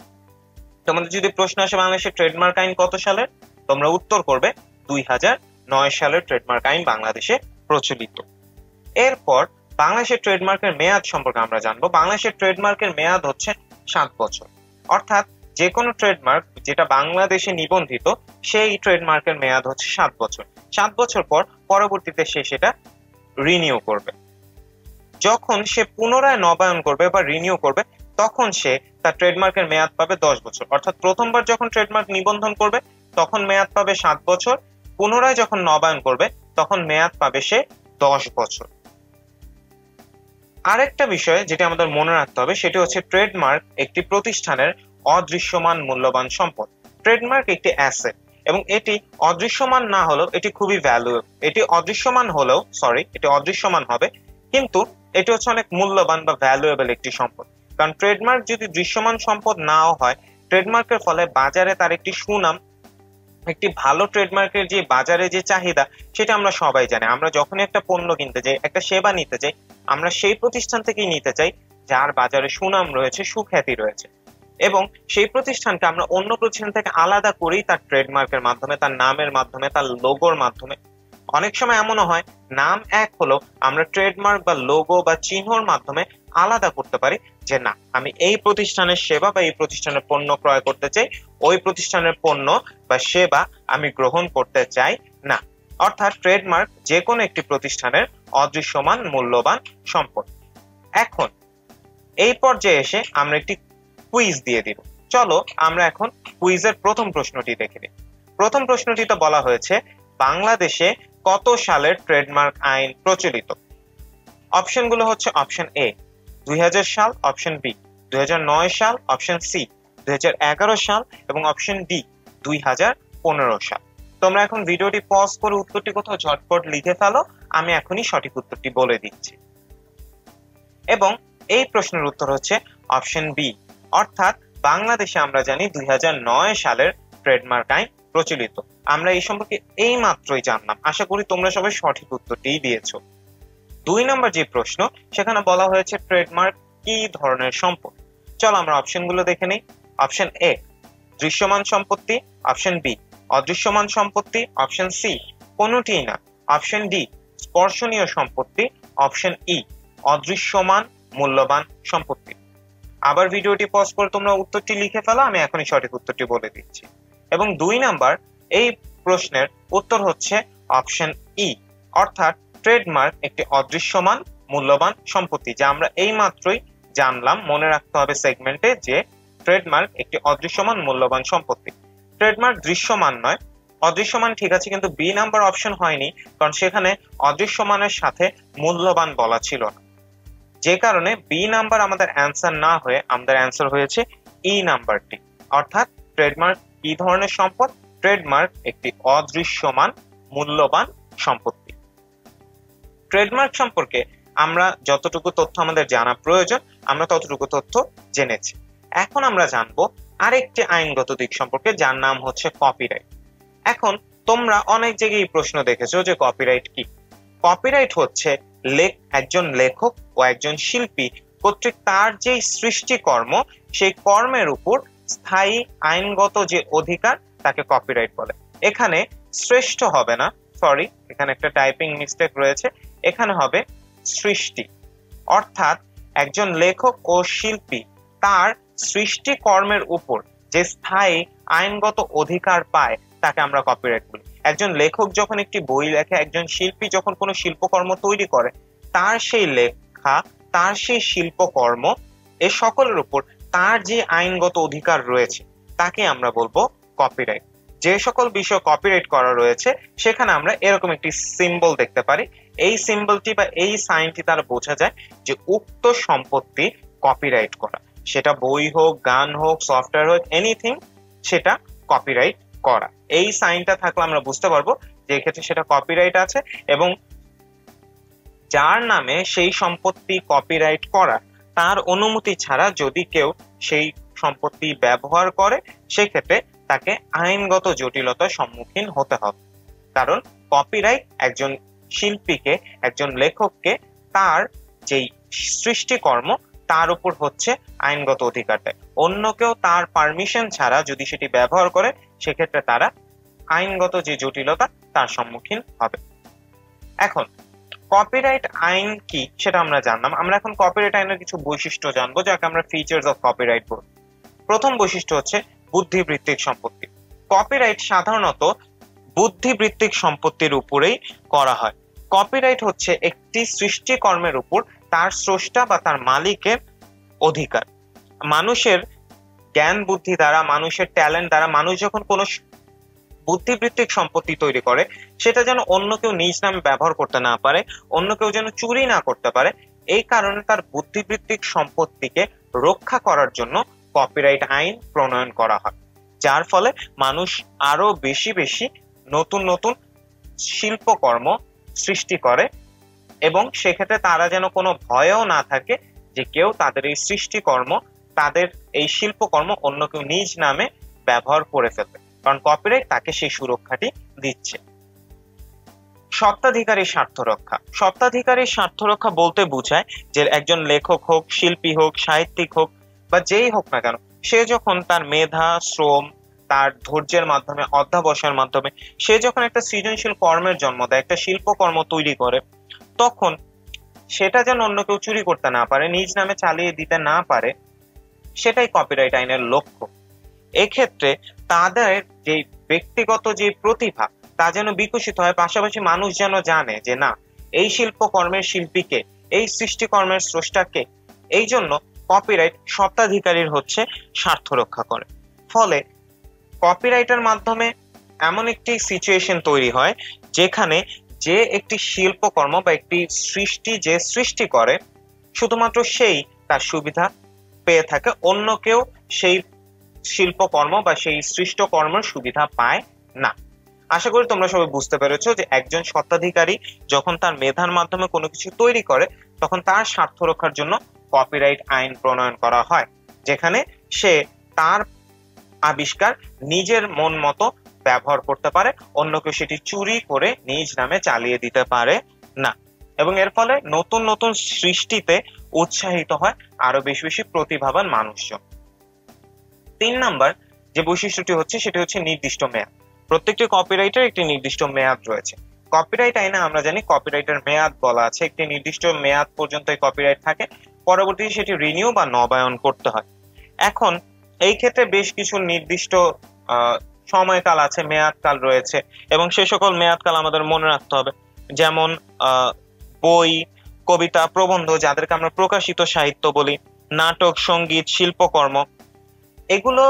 তোমাদের যদি প্রশ্ন আসে বাংলাদেশের ট্রেডমার্ক আইন কত সালের, তোমরা উত্তর করবে 2009 সালের ট্রেডমার্ক আইন বাংলাদেশে প্রচলিত। এরপর বাংলাদেশের ট্রেডমার্কের মেয়াদ সম্পর্কে আমরা জানবো। বাংলাদেশের ট্রেডমার্কের মেয়াদ হচ্ছে 7 বছর। অর্থাৎ যে কোনো ট্রেডমার্ক যেটা বাংলাদেশে নিবন্ধিত সেই ট্রেডমার্কের মেয়াদ হচ্ছে 7 বছর। 7 বছর পর পরবর্তীতে সে সেটা রিনিউ করবে। যখন সে পুনরায় নবায়ন করবে বা রিনিউ করবে তখন সে তার ট্রেডমার্কের মেয়াদ পাবে 10 বছর। অর্থাৎ প্রথমবার যখন ট্রেডমার্ক নিবন্ধন করবে তখন মেয়াদ পাবে 7 বছর, পুনরায় যখন নবায়ন করবে তখন মেয়াদ পাবে সে 10 বছর। আরেকটা বিষয় যেটা আমাদের মনে রাখতে হবে সেটি হচ্ছে ট্রেডমার্ক একটি প্রতিষ্ঠানের অদৃশ্যমান মূল্যবান সম্পদ। ট্রেডমার্ক একটি অ্যাসেট এবং এটি অদৃশ্যমান না হলেও এটি খুবই ভ্যালুয়েবল। এটি অদৃশ্যমান হবে, কিন্তু এটি হচ্ছে অনেক মূল্যবান বা ভ্যালুয়েবল একটি সম্পদ। কারণ ট্রেডমার্ক যদি দৃশ্যমান সম্পদ নাও হয়, ট্রেডমার্কের ফলে বাজারে তার একটি সুনাম, একটি ভালো ট্রেডমার্কের যে বাজারে যে চাহিদা সেটা আমরা সবাই জানি। আমরা যখনই একটা পণ্য কিনতে যাই, একটা সেবা নিতে যাই, আমরা সেই প্রতিষ্ঠান থেকেই নিতে চাই যার বাজারে সুনাম রয়েছে, সুখ্যাতি রয়েছে, এবং সেই প্রতিষ্ঠানকে আমরা অন্য প্রতিষ্ঠান থেকে আলাদা করেই তার ট্রেডমার্কের মাধ্যমে, তার নামের মাধ্যমে, তার লোগোর মাধ্যমে। অনেক সময় এমনও হয় নাম এক হলেও আমরা ট্রেডমার্ক বা লোগো বা চিহ্নর মাধ্যমে আলাদা করতে পারি যে না, আমি এই প্রতিষ্ঠানের সেবা বা এই প্রতিষ্ঠানের পণ্য ক্রয় করতে চাই, ওই প্রতিষ্ঠানের পণ্য বা সেবা আমি গ্রহণ করতে চাই না। অর্থাৎ ট্রেডমার্ক যে কোনো একটি প্রতিষ্ঠানের অদৃশ্যমান মূল্যবান সম্পদ। এখন এই পর্যায়ে এসে আমরা একটি কুইজ দিয়ে দিব। চলো আমরা এখন কুইজের প্রথম প্রশ্নটি দেখে নিই। প্রথম প্রশ্নটিতে বলা হয়েছে বাংলাদেশে কত সালের ট্রেডমার্ক আইন প্রচলিত। অপশনগুলো হচ্ছে অপশন এ 2000 সাল, অপশন বি 2009 সাল, অপশন সি 2011 সাল এবং অপশন ডি 2015 সাল। তোমরা এখন ভিডিওটি পজ করে উত্তরটি কোথাও ঝটপট লিখে ফেলো, আমি এখনই সঠিক উত্তরটি বলে দিচ্ছি। এবং এই প্রশ্নের উত্তর হচ্ছে অপশন বি, অর্থাৎ বাংলাদেশে আমরা জানি 2009 সালের ট্রেডমার্ক আইন প্রচলিত। আমরা এই সম্পর্কে এই মাত্রই জানলাম। আশা করি তোমরা সবাই সঠিক উত্তরটিই দিয়েছো। 2 নম্বর যে প্রশ্ন, সেখানে বলা হয়েছে ট্রেডমার্ক কি ধরনের সম্পদ। চলো আমরা অপশনগুলো দেখে নিই। অপশন এ দৃশ্যমান সম্পত্তি, অপশন বি অদৃশ্যমান সম্পত্তি, অপশন সি কোনোটিই না, অপশন ডি স্পর্শনীয় সম্পত্তি, অপশন ই অদৃশ্যমান মূল্যবান সম্পত্তি। আবার ভিডিওটি পজ করে তোমরা উত্তরটি লিখে ফেলো, আমি এখনই সঠিক উত্তরটি বলে দিচ্ছি। এবং 2 নাম্বার এই প্রশ্নের উত্তর হচ্ছে অপশন ই, অর্থাৎ ট্রেডমার্ক একটি অদৃশ্যমান মূল্যবান সম্পত্তি, যা আমরা এই মাত্রই জানলাম। মনে রাখতে হবে সেগমেন্টে যে ট্রেডমার্ক একটি অদৃশ্যমান মূল্যবান সম্পত্তি। ট্রেডমার্ক দৃশ্যমান নয়, অদৃশ্যমান ঠিক আছে, কিন্তু বি নাম্বার অপশন হয়নি, কারণ সেখানে অদৃশ্যমানের সাথে মূল্যবান বলা ছিল না, যে কারণে বি নাম্বার আমাদের অ্যান্সার না হয়ে আমাদের অ্যান্সার হয়েছে ই নাম্বারটি। অর্থাৎ ট্রেডমার্ক কি ধরনের সম্পদ? ট্রেডমার্ক একটি অদৃশ্যমান মূল্যবান সম্পত্তি। ট্রেডমার্ক সম্পর্কে আমরা যতটুকু তথ্য আমাদের জানা প্রয়োজন আমরা ততটুকু তথ্য জেনেছি। এখন আমরা জানবো আরেকটি আইনগত দিক সম্পর্কে, যার নাম হচ্ছে কপিরাইট। এখন তোমরা অনেক জায়গায় প্রশ্ন দেখেছো যে কপিরাইট কি। কপিরাইট হচ্ছে একজন লেখক ও একজন শিল্পী কর্তৃক তার যে সৃষ্টিকর্ম, সেই কর্মের উপর স্থায়ী আইনগত যে অধিকার, তাকে কপিরাইট বলে। এখানে শ্রেষ্ঠ হবে না, সরি এখানে একটা টাইপিং মিস্টেক রয়েছে, এখানে হবে সৃষ্টি। অর্থাৎ একজন লেখক ও শিল্পী তার সৃষ্টি কর্মের উপর যে স্থায়ী আইনগত অধিকার পায় তাকে আমরা কপিরাইট বলি। একজন লেখক যখন একটি বই লেখে, একজন শিল্পী যখন কোনো শিল্পকর্ম তৈরি করে, তার সেই লেখা, তার সেই শিল্পকর্ম, এ সকলের উপর তার যে আইনগত অধিকার রয়েছে তাকে আমরা বলবো কপিরাইট। যে সকল বিষয় কপিরাইট করা রয়েছে সেখানে আমরা এরকম একটি সিম্বল দেখতে পারি। এই সিম্বলটি বা এই সাইনটি দ্বারা বোঝা যায় যে উক্ত সম্পত্তি কপিরাইট করা, সেটা বই হোক, গান হোক, সফটওয়্যার হোক, এনিথিং, সেটা কপিরাইট করা। এই সাইনটা থাকলে আমরা বুঝতে পারবো যে এক্ষেত্রে সেটা কপিরাইট আছে, এবং যার নামে সেই সম্পত্তি কপিরাইট করা তার অনুমতি ছাড়া যদি কেউ সেই সম্পত্তি ব্যবহার করে সেক্ষেত্রে তাকে আইনগত জটিলতার সম্মুখীন হতে হবে। কারণ কপিরাইট একজন শিল্পীকে, একজন লেখককে তার যেই সৃষ্টিকর্ম তার উপর হচ্ছে আইনগত অধিকার দেয়। অন্য কেউ তার পারমিশন ছাড়া যদি সেটি ব্যবহার করে সেক্ষেত্রে তারা আইনগত যে জটিলতা তার সম্মুখীন হবে। এখন কপিরাইট আইন কি সেটা আমরা জানলাম। আমরা এখন কপিরাইট আইনের কিছু বৈশিষ্ট্য জানবো, যাকে আমরা ফিচার্স অফ কপিরাইট বলি। প্রথম বৈশিষ্ট্য হচ্ছে বুদ্ধিবৃত্তিক সম্পত্তি। কপিরাইট সাধারণত বুদ্ধিবৃত্তিক সম্পত্তির উপরেই করা হয়। কপিরাইট হচ্ছে একটি সৃষ্টিকর্মের উপর তার স্রষ্টা বা তার মালিকের অধিকার। মানুষের জ্ঞান বুদ্ধি দ্বারা, মানুষের ট্যালেন্ট দ্বারা মানুষ যখন কোনো বুদ্ধিবৃত্তিক সম্পত্তি তৈরি করে, সেটা যেন অন্য কেউ নিজ নামে ব্যবহার করতে না পারে, অন্য কেউ যেন চুরি না করতে পারে, এই কারণে তার বুদ্ধিবৃত্তিক সম্পত্তিকে রক্ষা করার জন্য কপিরাইট আইন প্রণয়ন করা হয়। যার ফলে মানুষ আরো বেশি বেশি নতুন নতুন শিল্পকর্ম সৃষ্টি করে, এবং সেক্ষেত্রে তারা যেন কোনো ভয়ও না থাকে যে কেউ তাদের এই সৃষ্টিকর্ম, তাদের এই শিল্পকর্ম অন্য কেউ নিজ নামে ব্যবহার করে ফেলবে, কারণ কপিরাইট তাকে সেই সুরক্ষাটি দিচ্ছে। স্বত্বাধিকারী স্বার্থ রক্ষা। স্বত্বাধিকারীর স্বার্থ রক্ষা বলতে বোঝায় যে একজন লেখক হোক, শিল্পী হোক, সাহিত্যিক হোক বা যেই হোক না কেন, সে যখন তার মেধা, শ্রম, তার ধৈর্যের মাধ্যমে, অধ্যবসায়ের মাধ্যমে সে যখন একটা সৃজনশীল কর্মের জন্ম দেয়, একটা শিল্পকর্ম তৈরি করে, তখন সেটা যেন অন্য কেউ চুরি করতে না পারে, নিজ নামে চালিয়ে দিতে না পারে, সেটাই কপিরাইট আইনের লক্ষ্য। এক্ষেত্রে তাদের যে ব্যক্তিগত যে প্রতিভা তা যেন বিকশিত হয়, পাশাপাশি মানুষ যেন জানে যে না, এই শিল্পকর্মের শিল্পীকে, এই সৃষ্টিকর্মের স্রষ্টাকে। এই জন্য কপিরাইট স্বত্বাধিকারীর হচ্ছে স্বার্থ রক্ষা করে। ফলে কপিরাইটের মাধ্যমে এমন একটি সিচুয়েশন তৈরি হয় যেখানে যে একটি শিল্পকর্ম বা একটি সৃষ্টি যে সৃষ্টি করে, শুধুমাত্র সেই তার সুবিধা পেয়ে থাকে, অন্য কেউ সেই শিল্পকর্ম বা সেই সৃষ্টকর্মের সুবিধা পায় না। আশা করি তোমরা সবাই বুঝতে পেরেছো যে একজন স্বত্বাধিকারী যখন তার মেধার মাধ্যমে কোনো কিছু তৈরি করে, তখন তার স্বার্থ রক্ষার জন্য কপিরাইট আইন প্রণয়ন করা হয়, যেখানে সে তার আবিষ্কার নিজের মন মতো ব্যবহার করতে পারে, অন্য কেউ সেটি চুরি করে নিজ নামে চালিয়ে দিতে পারে না, এবং এর ফলে নতুন নতুন সৃষ্টিতে উৎসাহিত হয় আরো বেশি বেশি প্রতিভাবান মানুষজন। 3 নাম্বার যে বৈশিষ্ট্যটি হচ্ছে সেটি হচ্ছে নির্দিষ্ট মেয়াদ। প্রত্যেকটি কপিরাইটের একটি নির্দিষ্ট মেয়াদ রয়েছে। কপিরাইট আইনে আমরা জানি কপিরাইটের মেয়াদ বলা আছে, একটি নির্দিষ্ট মেয়াদ পর্যন্ত এই কপিরাইট থাকে, পরবর্তীতে সেটি রিনিউ বা নবায়ন করতে হয়। এখন এই ক্ষেত্রে বেশ কিছু নির্দিষ্ট সময়কাল আছে, মেয়াদকাল রয়েছে, এবং সে সকল মেয়াদকাল আমাদের মনে রাখতে হবে। যেমন বই, কবিতা, প্রবন্ধ, যাদেরকে আমরা প্রকাশিত সাহিত্য বলি, নাটক, সঙ্গীত, শিল্পকর্ম, এগুলো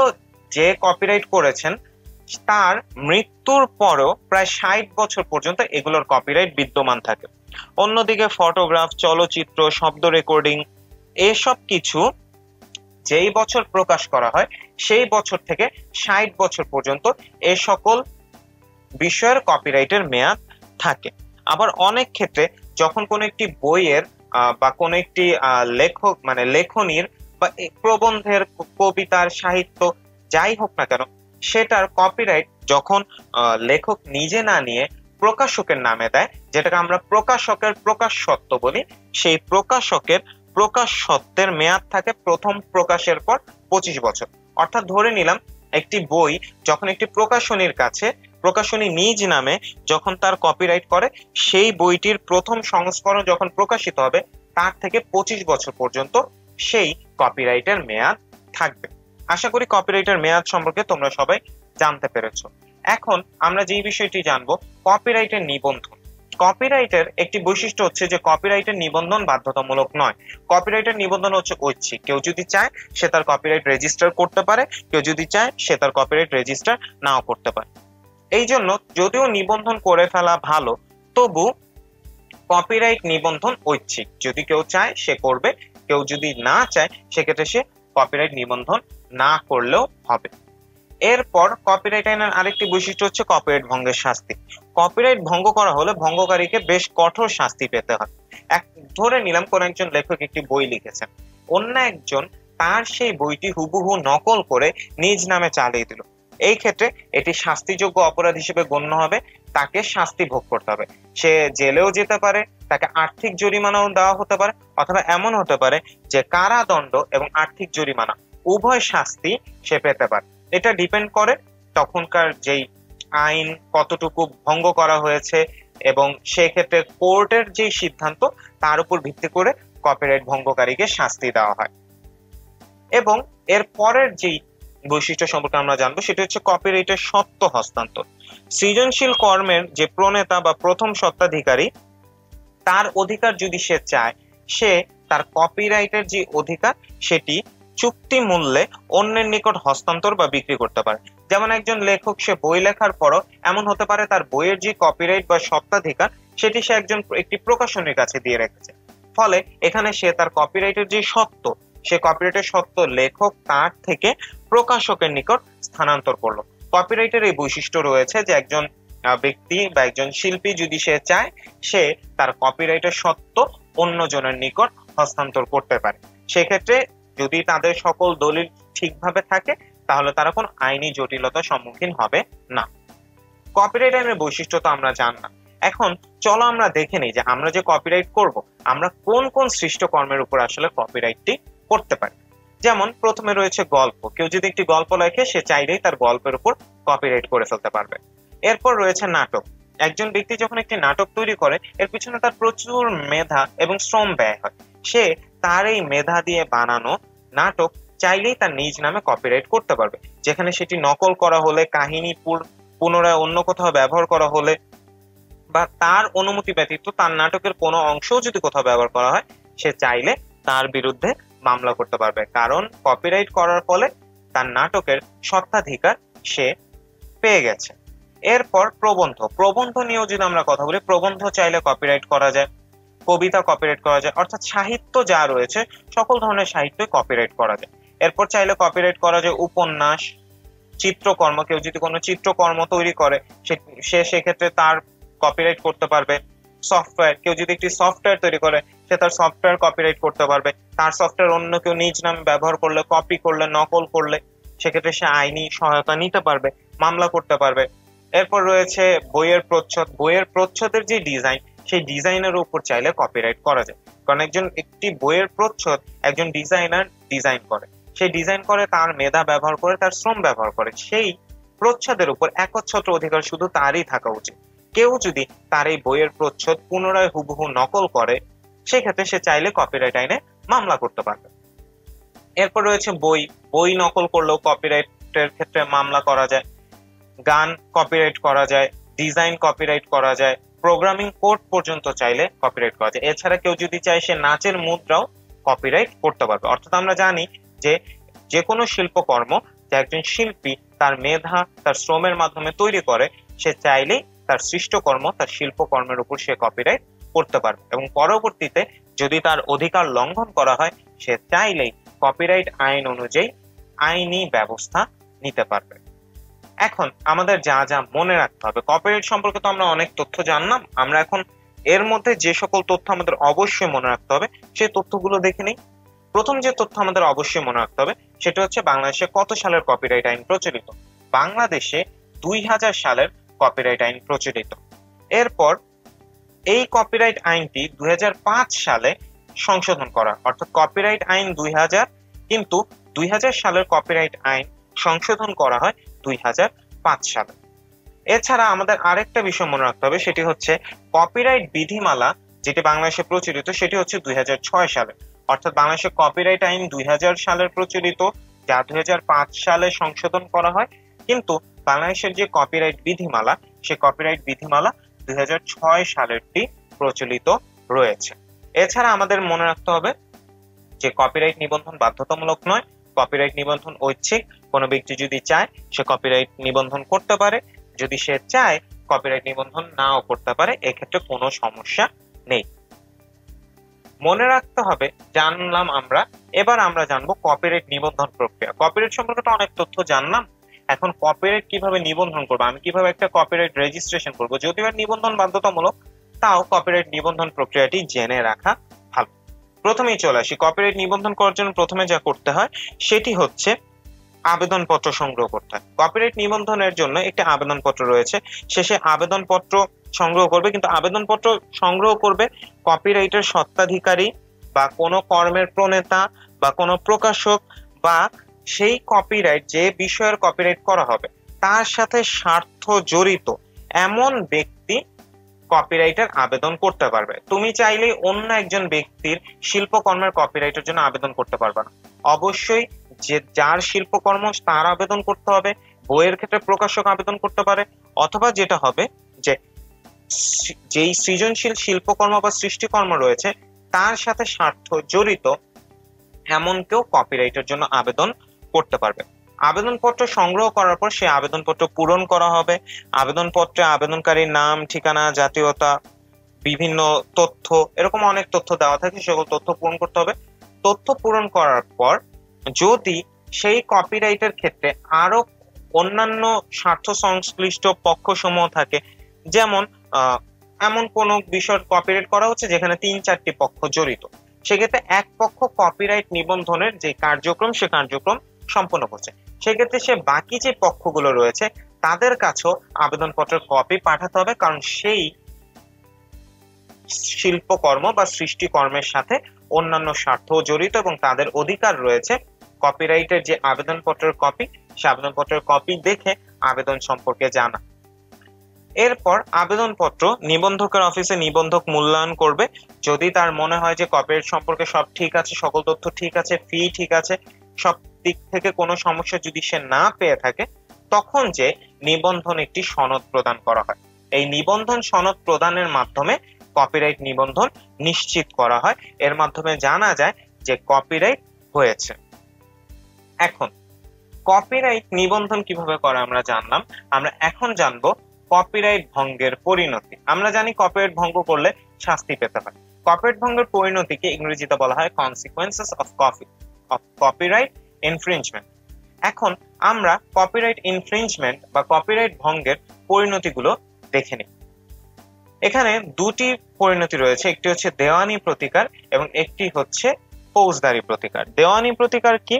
যে কপিরাইট করেছেন তার মৃত্যুর পরও প্রায় 60 বছর পর্যন্ত এগুলোর কপিরাইট বিদ্যমান থাকে। অন্যদিকে ফটোগ্রাফ, চলচ্চিত্র, শব্দ রেকর্ডিং, এসব কিছু যেই বছর প্রকাশ করা হয় সেই বছর থেকে 60 বছর পর্যন্ত এ সকল বিষয়ের কপিরাইটের মেয়াদ থাকে। আবার অনেক ক্ষেত্রে যখন কোনো একটি বইয়ের বা কোনো একটি লেখক মানে লেখনীর বা প্রবন্ধের, কবিতার, সাহিত্য যাই হোক না কেন, সেটার কপিরাইট যখন লেখক নিজে না নিয়ে প্রকাশকের নামে দেয়, যেটাকে আমরা প্রকাশকের প্রকাশ সত্ত্ব বলি, সেই প্রকাশকের প্রকাশ সত্ত্বের মেয়াদ থাকে প্রথম প্রকাশের পর 25 বছর। অর্থাৎ ধরে নিলাম একটি বই যখন একটি প্রকাশনীর কাছে প্রকাশনী নিজ নামে যখন তার কপিরাইট করে, সেই বইটির প্রথম সংস্করণ যখন প্রকাশিত হবে তার থেকে 25 বছর পর্যন্ত সেই কপিরাইটের মেয়াদ থাকবে। আশা করি কপিরাইটের মেয়াদ সম্পর্কে তোমরা সবাই জানতে পেরেছো। এখন আমরা যেই বিষয়টি জানবো, কপিরাইটের নিবন্ধন। কপিরাইটের একটি বৈশিষ্ট্য হচ্ছে যে কপিরাইটের নিবন্ধন বাধ্যতামূলক নয়। কপিরাইটের নিবন্ধন হচ্ছে ঐচ্ছিক। কেউ যদি চায় সে তার কপিরাইট রেজিস্টার করতে পারে, কেউ যদি চায় সে তার কপিরাইট রেজিস্টার নাও করতে পারে। এই জন্য যদিও নিবন্ধন করে ফেলা ভালো, তবু কপিরাইট নিবন্ধন ঐচ্ছিক। যদি কেউ চায় সে করবে, কেউ যদি না চায় সেক্ষেত্রে সে কপিরাইট নিবন্ধন না করলেও হবে। এরপর কপিরাইট আইনের আরেকটি বৈশিষ্ট্য হচ্ছে কপিরাইট ভঙ্গের শাস্তি। কপিরাইট ভঙ্গ করা হলে ভঙ্গকারীকে বেশ কঠোর শাস্তি পেতে হয়। ধরে নিলাম কোন একজন লেখক একটি বই লিখেছেন, অন্য একজন তার সেই বইটি হুবহু নকল করে নিজ নামে চালিয়ে দিল। এই ক্ষেত্রে এটি শাস্তিযোগ্য অপরাধ হিসেবে গণ্য হবে, তাকে শাস্তি ভোগ করতে হবে। সে জেলেও যেতে পারে, তাকে আর্থিক জরিমানাও দেওয়া হতে পারে, অথবা এমন হতে পারে যে কারাদণ্ড এবং আর্থিক জরিমানা উভয় শাস্তি সে পেতে পারে। এটা ডিপেন্ড করে তখনকার যেই আইন কতটুকু ভঙ্গ করা হয়েছে এবং সেক্ষেত্রে কোর্টের যে সিদ্ধান্ত তার উপর ভিত্তি করে কপিরাইট ভঙ্গকারীকে শাস্তি দেওয়া হয়। এবং এর পরের যেই বৈশিষ্ট্য সম্পর্কে আমরা জানবো সেটা হচ্ছে কপিরাইটের সত্ত্ব হস্তান্তর। সৃজনশীল কর্মের যে প্রণেতা বা প্রথম স্বত্বাধিকারী, তার অধিকার যদি সে চায়, সে তার কপিরাইটের যে অধিকার সেটি চুক্তি মূল্যে অন্যের নিকট হস্তান্তর বা বিক্রি করতে পারে। যেমন একজন লেখক সে বই লেখার পরও এমন হতে পারে তার বইয়ের যে কপিরাইট বা স্বত্বাধিকার সেটি সে একটি প্রকাশনীর কাছে দিয়ে রেখেছে। ফলে এখানে সে তার কপিরাইটের যে সত্ত্ব, সে কপিরাইটের সত্ত্ব লেখক তার থেকে প্রকাশকের নিকট স্থানান্তর করলো। কপিরাইটের এই বৈশিষ্ট্য রয়েছে যে একজন ব্যক্তি বা একজন শিল্পী যদি সে চায়, সে তার কপিরাইটের সত্ত্ব অন্যজনের নিকট হস্তান্তর করতে পারে। সেক্ষেত্রে যদি তাদের সকল দলিল ঠিকভাবে থাকে তাহলে তারা কোনো আইনি জটিলতার সম্মুখীন হবে না। কপিরাইট আইনের বৈশিষ্ট্য তো আমরা জানলাম। এখন চলো আমরা দেখে নিই যে আমরা যে কপিরাইট করব, আমরা কোন কোন সৃষ্ট কর্মের উপর আসলে কপিরাইটটি করতে পারি। যেমন প্রথমে রয়েছে গল্প। কেউ যদি একটি গল্প লেখে সে চাইলেই তার গল্পের উপর কপিরাইট করে ফেলতে পারবে। এরপর রয়েছে নাটক। একজন ব্যক্তি যখন একটি নাটক তৈরি করে এর পিছনে তার প্রচুর মেধা এবং শ্রম ব্যয় হয়। সে তার এই মেধা দিয়ে বানানো নাটক চাইলেই তার নিজ নামে কপিরাইট করতে পারবে। যেখানে সেটি নকল করা হলে, কাহিনী পুনরায় অন্য কোথাও ব্যবহার করা হলে বা তার অনুমতি ব্যতীত তার নাটকের কোনো অংশও যদি কোথাও ব্যবহার করা হয়, সে চাইলে তার বিরুদ্ধে মামলা করতে পারবে, কারণ কপিরাইট করার ফলে তার নাটকের স্বত্বাধিকার সে পেয়ে গেছে। এরপর প্রবন্ধ নিয়েও যদি আমরা কথা বলি, প্রবন্ধ চাইলে কপিরাইট করা যায়, কবিতা কপিরাইট করা যায়, অর্থাৎ সাহিত্য যা রয়েছে সকল ধরনের সাহিত্য কপিরাইট করা যায়। এরপর চাইলে কপিরাইট করা যায় উপন্যাস, চিত্রকর্ম। কেউ যদি কোনো চিত্রকর্ম তৈরি করে সে সেক্ষেত্রে তার কপিরাইট করতে পারবে। সফটওয়্যার, কেউ যদি একটি সফটওয়্যার তৈরি করে সে তার সফটওয়্যার কপিরাইট করতে পারবে। তার সফটওয়্যার অন্য কেউ নিজ নামে ব্যবহার করলে, কপি করলে, নকল করলে সেক্ষেত্রে সে আইনি সহায়তা নিতে পারবে, মামলা করতে পারবে। এরপর রয়েছে বইয়ের প্রচ্ছদ। বইয়ের প্রচ্ছদের যে ডিজাইন, সেই ডিজাইনের উপর চাইলে কপিরাইট করা যায়, কারণ একটি বইয়ের প্রচ্ছদ একজন ডিজাইনার ডিজাইন করে, সেই ডিজাইন করে তার মেধা ব্যবহার করে, তার শ্রম ব্যবহার করে। সেই প্রচ্ছদের উপর একচ্ছত্র অধিকার শুধু তারই থাকা উচিত। কেউ যদি তার এই বইয়ের প্রচ্ছদ পুনরায় হুবহু নকল করে সেক্ষেত্রে সে চাইলে কপিরাইট আইনে মামলা করতে পারবে। এরপর রয়েছে বই নকল করলেও কপিরাইটের ক্ষেত্রে মামলা করা যায়, গান কপিরাইট করা যায়, ডিজাইন কপিরাইট করা যায়, প্রোগ্রামিং কোড পর্যন্ত চাইলে কপিরাইট করা যায়। এছাড়া কেউ যদি চায় সে নাচের মুদ্রাও কপিরাইট করতে পারবে। অর্থাৎ আমরা জানি যে কোনো শিল্পকর্ম যে একজন শিল্পী তার মেধা, তার শ্রমের মাধ্যমে তৈরি করে, সে চাইলেই তার সৃষ্টকর্ম, তার শিল্পকর্মের উপর সে কপিরাইট করতে পারবে এবং পরবর্তীতে যদি তার অধিকার লঙ্ঘন করা হয় সে চাইলেই কপিরাইট আইন অনুযায়ী আইনি ব্যবস্থা নিতে পারবে। এখন আমাদের যা যা মনে রাখতে হবে, কপিরাইট সম্পর্কে তো আমরা অনেক তথ্য জানলাম, আমরা এখন এর মধ্যে যে সকল তথ্য আমাদের অবশ্যই মনে রাখতে হবে সেই তথ্যগুলো দেখে নিই। প্রথম যে তথ্য আমাদের অবশ্যই মনে রাখতে হবে সেটা হচ্ছে বাংলাদেশে কত সালের কপিরাইট আইন প্রচলিত। বাংলাদেশে 2000 সালের কপিরাইট আইন প্রচলিত। এরপর এই কপিরাইট আইনটি 2005 সালে সংশোধন করা, অর্থাৎ কপিরাইট আইন 2000, কিন্তু 2000 সালের কপিরাইট আইন সংশোধন করা হয় 2005 সালে। এছাড়া আমাদের আরেকটা বিষয় মনে রাখতে হবে, সেটি হচ্ছে কপিরাইট বিধিমালা যেটি বাংলাদেশে প্রচলিত সেটি হচ্ছে 2006 সালে, অর্থাৎ বাংলাদেশের কপিরাইট আইন 2000 সালের প্রচলিত, যা 2005 সালে সংশোধন করা হয়। কিন্তু বাংলাদেশের যে কপিরাইট বিধিমালা, সে কপিরাইট বিধিমালা 2006 সালেরটি প্রচলিত রয়েছে। এছাড়া আমাদের মনে রাখতে হবে যে কপিরাইট নিবন্ধন বাধ্যতামূলক নয়, কপিরাইট নিবন্ধন ঐচ্ছিক। কোনো ব্যক্তি যদি চায় সে কপিরাইট নিবন্ধন করতে পারে, যদি সে চায় কপিরাইট নিবন্ধন নাও করতে পারে, এক্ষেত্রে কোনো সমস্যা নেই। মনে রাখতে হবে, জানলাম আমরা। এবার আমরা জানবো কপিরাইট নিবন্ধন প্রক্রিয়া। কপিরাইট সম্পর্কে তো অনেক তথ্য জানলাম, এখন কপিরাইট কিভাবে নিবন্ধন করবো, আমি কিভাবে একটা কপিরাইট রেজিস্ট্রেশন করবো, যদিও নিবন্ধন বাধ্যতামূলক, তাও কপিরাইট নিবন্ধন প্রক্রিয়াটি জেনে রাখা ভালো। প্রথমেই চলে আসি, কপিরাইট নিবন্ধন করার জন্য প্রথমে যা করতে হয় সেটি হচ্ছে আবেদনপত্র সংগ্রহ করতে হয়। কপিরাইট নিবন্ধনের জন্য একটি আবেদনপত্র রয়েছে, শেষে আবেদনপত্র সংগ্রহ করবে, কিন্তু আবেদনপত্র সংগ্রহ করবে কপিরাইটের স্বত্বাধিকারী বা কোনো কর্মের প্রণেতা বা কোনো প্রকাশক বা সেই কপিরাইট, যে বিষয়ের কপিরাইট করা হবে তার সাথে স্বার্থ জড়িত এমন ব্যক্তি কপিরাইটের আবেদন করতে পারবে। তুমি চাইলেই অন্য একজন ব্যক্তির শিল্পকর্মের কপিরাইটের জন্য আবেদন করতে পারবে না, অবশ্যই যে যার শিল্পকর্ম তার আবেদন করতে হবে। বইয়ের ক্ষেত্রে প্রকাশক আবেদন করতে পারে, অথবা যেটা হবে যে যেই সৃজনশীল শিল্পকর্ম বা সৃষ্টিকর্ম রয়েছে তার সাথে স্বার্থ জড়িত এমন কেউ কপিরাইটের জন্য আবেদন করতে পারবে। আবেদনপত্র সংগ্রহ করার পর সে আবেদনপত্র পূরণ করা হবে। আবেদনপত্রে আবেদনকারীর নাম, ঠিকানা, জাতীয়তা, বিভিন্ন তথ্য, এরকম অনেক তথ্য দেওয়া থাকে, সেগুলো তথ্য পূরণ করতে হবে। তথ্য পূরণ করার পর যদি সেই কপিরাইটের ক্ষেত্রে আরো অন্যান্য স্বার্থ সংশ্লিষ্ট পক্ষসমূহ থাকে, যেমন এমন কোন বিষয় কপিরাইট করা হচ্ছে যেখানে 3-4টি পক্ষ জড়িত, সেক্ষেত্রে এক পক্ষ কপিরাইট নিবন্ধনের যে কার্যক্রম সে কার্যক্রম সম্পন্ন করছে, সেক্ষেত্রে সে বাকি যে পক্ষগুলো রয়েছে তাদের কাছেও আবেদনপত্রের কপি পাঠাতে হবে, কারণ সেই শিল্পকর্ম বা সৃষ্টিকর্মের সাথে অন্যান্য স্বার্থ জড়িত এবং তাদের অধিকার রয়েছে কপিরাইটের যে আবেদনপত্রের কপি, সে আবেদনপত্রের কপি দেখে আবেদন সম্পর্কে জানা। এরপর আবেদনপত্র নিবন্ধকের অফিসে নিবন্ধক মূল্যায়ন করবে। যদি তার মনে হয় যে কপিরাইট সম্পর্কে সব ঠিক আছে, সকল তথ্য ঠিক আছে, ফি ঠিক আছে, সব দিক থেকে কোনো সমস্যা যদি সে না পেয়ে থাকে, তখন যে নিবন্ধন একটি সনদ প্রদান করা হয়। এই নিবন্ধন সনদ প্রদানের মাধ্যমে কপিরাইট নিবন্ধন নিশ্চিত করা হয়, এর মাধ্যমে জানা যায় যে কপিরাইট হয়েছে। এখন কপিরাইট নিবন্ধন কিভাবে করে আমরা জানলাম, আমরা এখন জানবো কপিরাইট ভঙ্গের পরিণতি। আমরা জানি কপিরাইট ভঙ্গ করলে শাস্তি পেতে হয়। কপিরাইট ভঙ্গের পরিণতিকে ইংরেজিতে বলা হয় কনসিকুয়েন্সেস অফ কপিরাইট ইনফ্রিঞ্জমেন্ট। এখন আমরা কপিরাইট ইনফ্রিঞ্জমেন্ট বা কপিরাইট ভঙ্গের পরিণতিগুলো দেখে নিই। এখানে দুটি পরিণতি রয়েছে, একটি হচ্ছে দেওয়ানি প্রতিকার এবং একটি হচ্ছে ফৌজদারি প্রতিকার। দেওয়ানি প্রতিকার কি?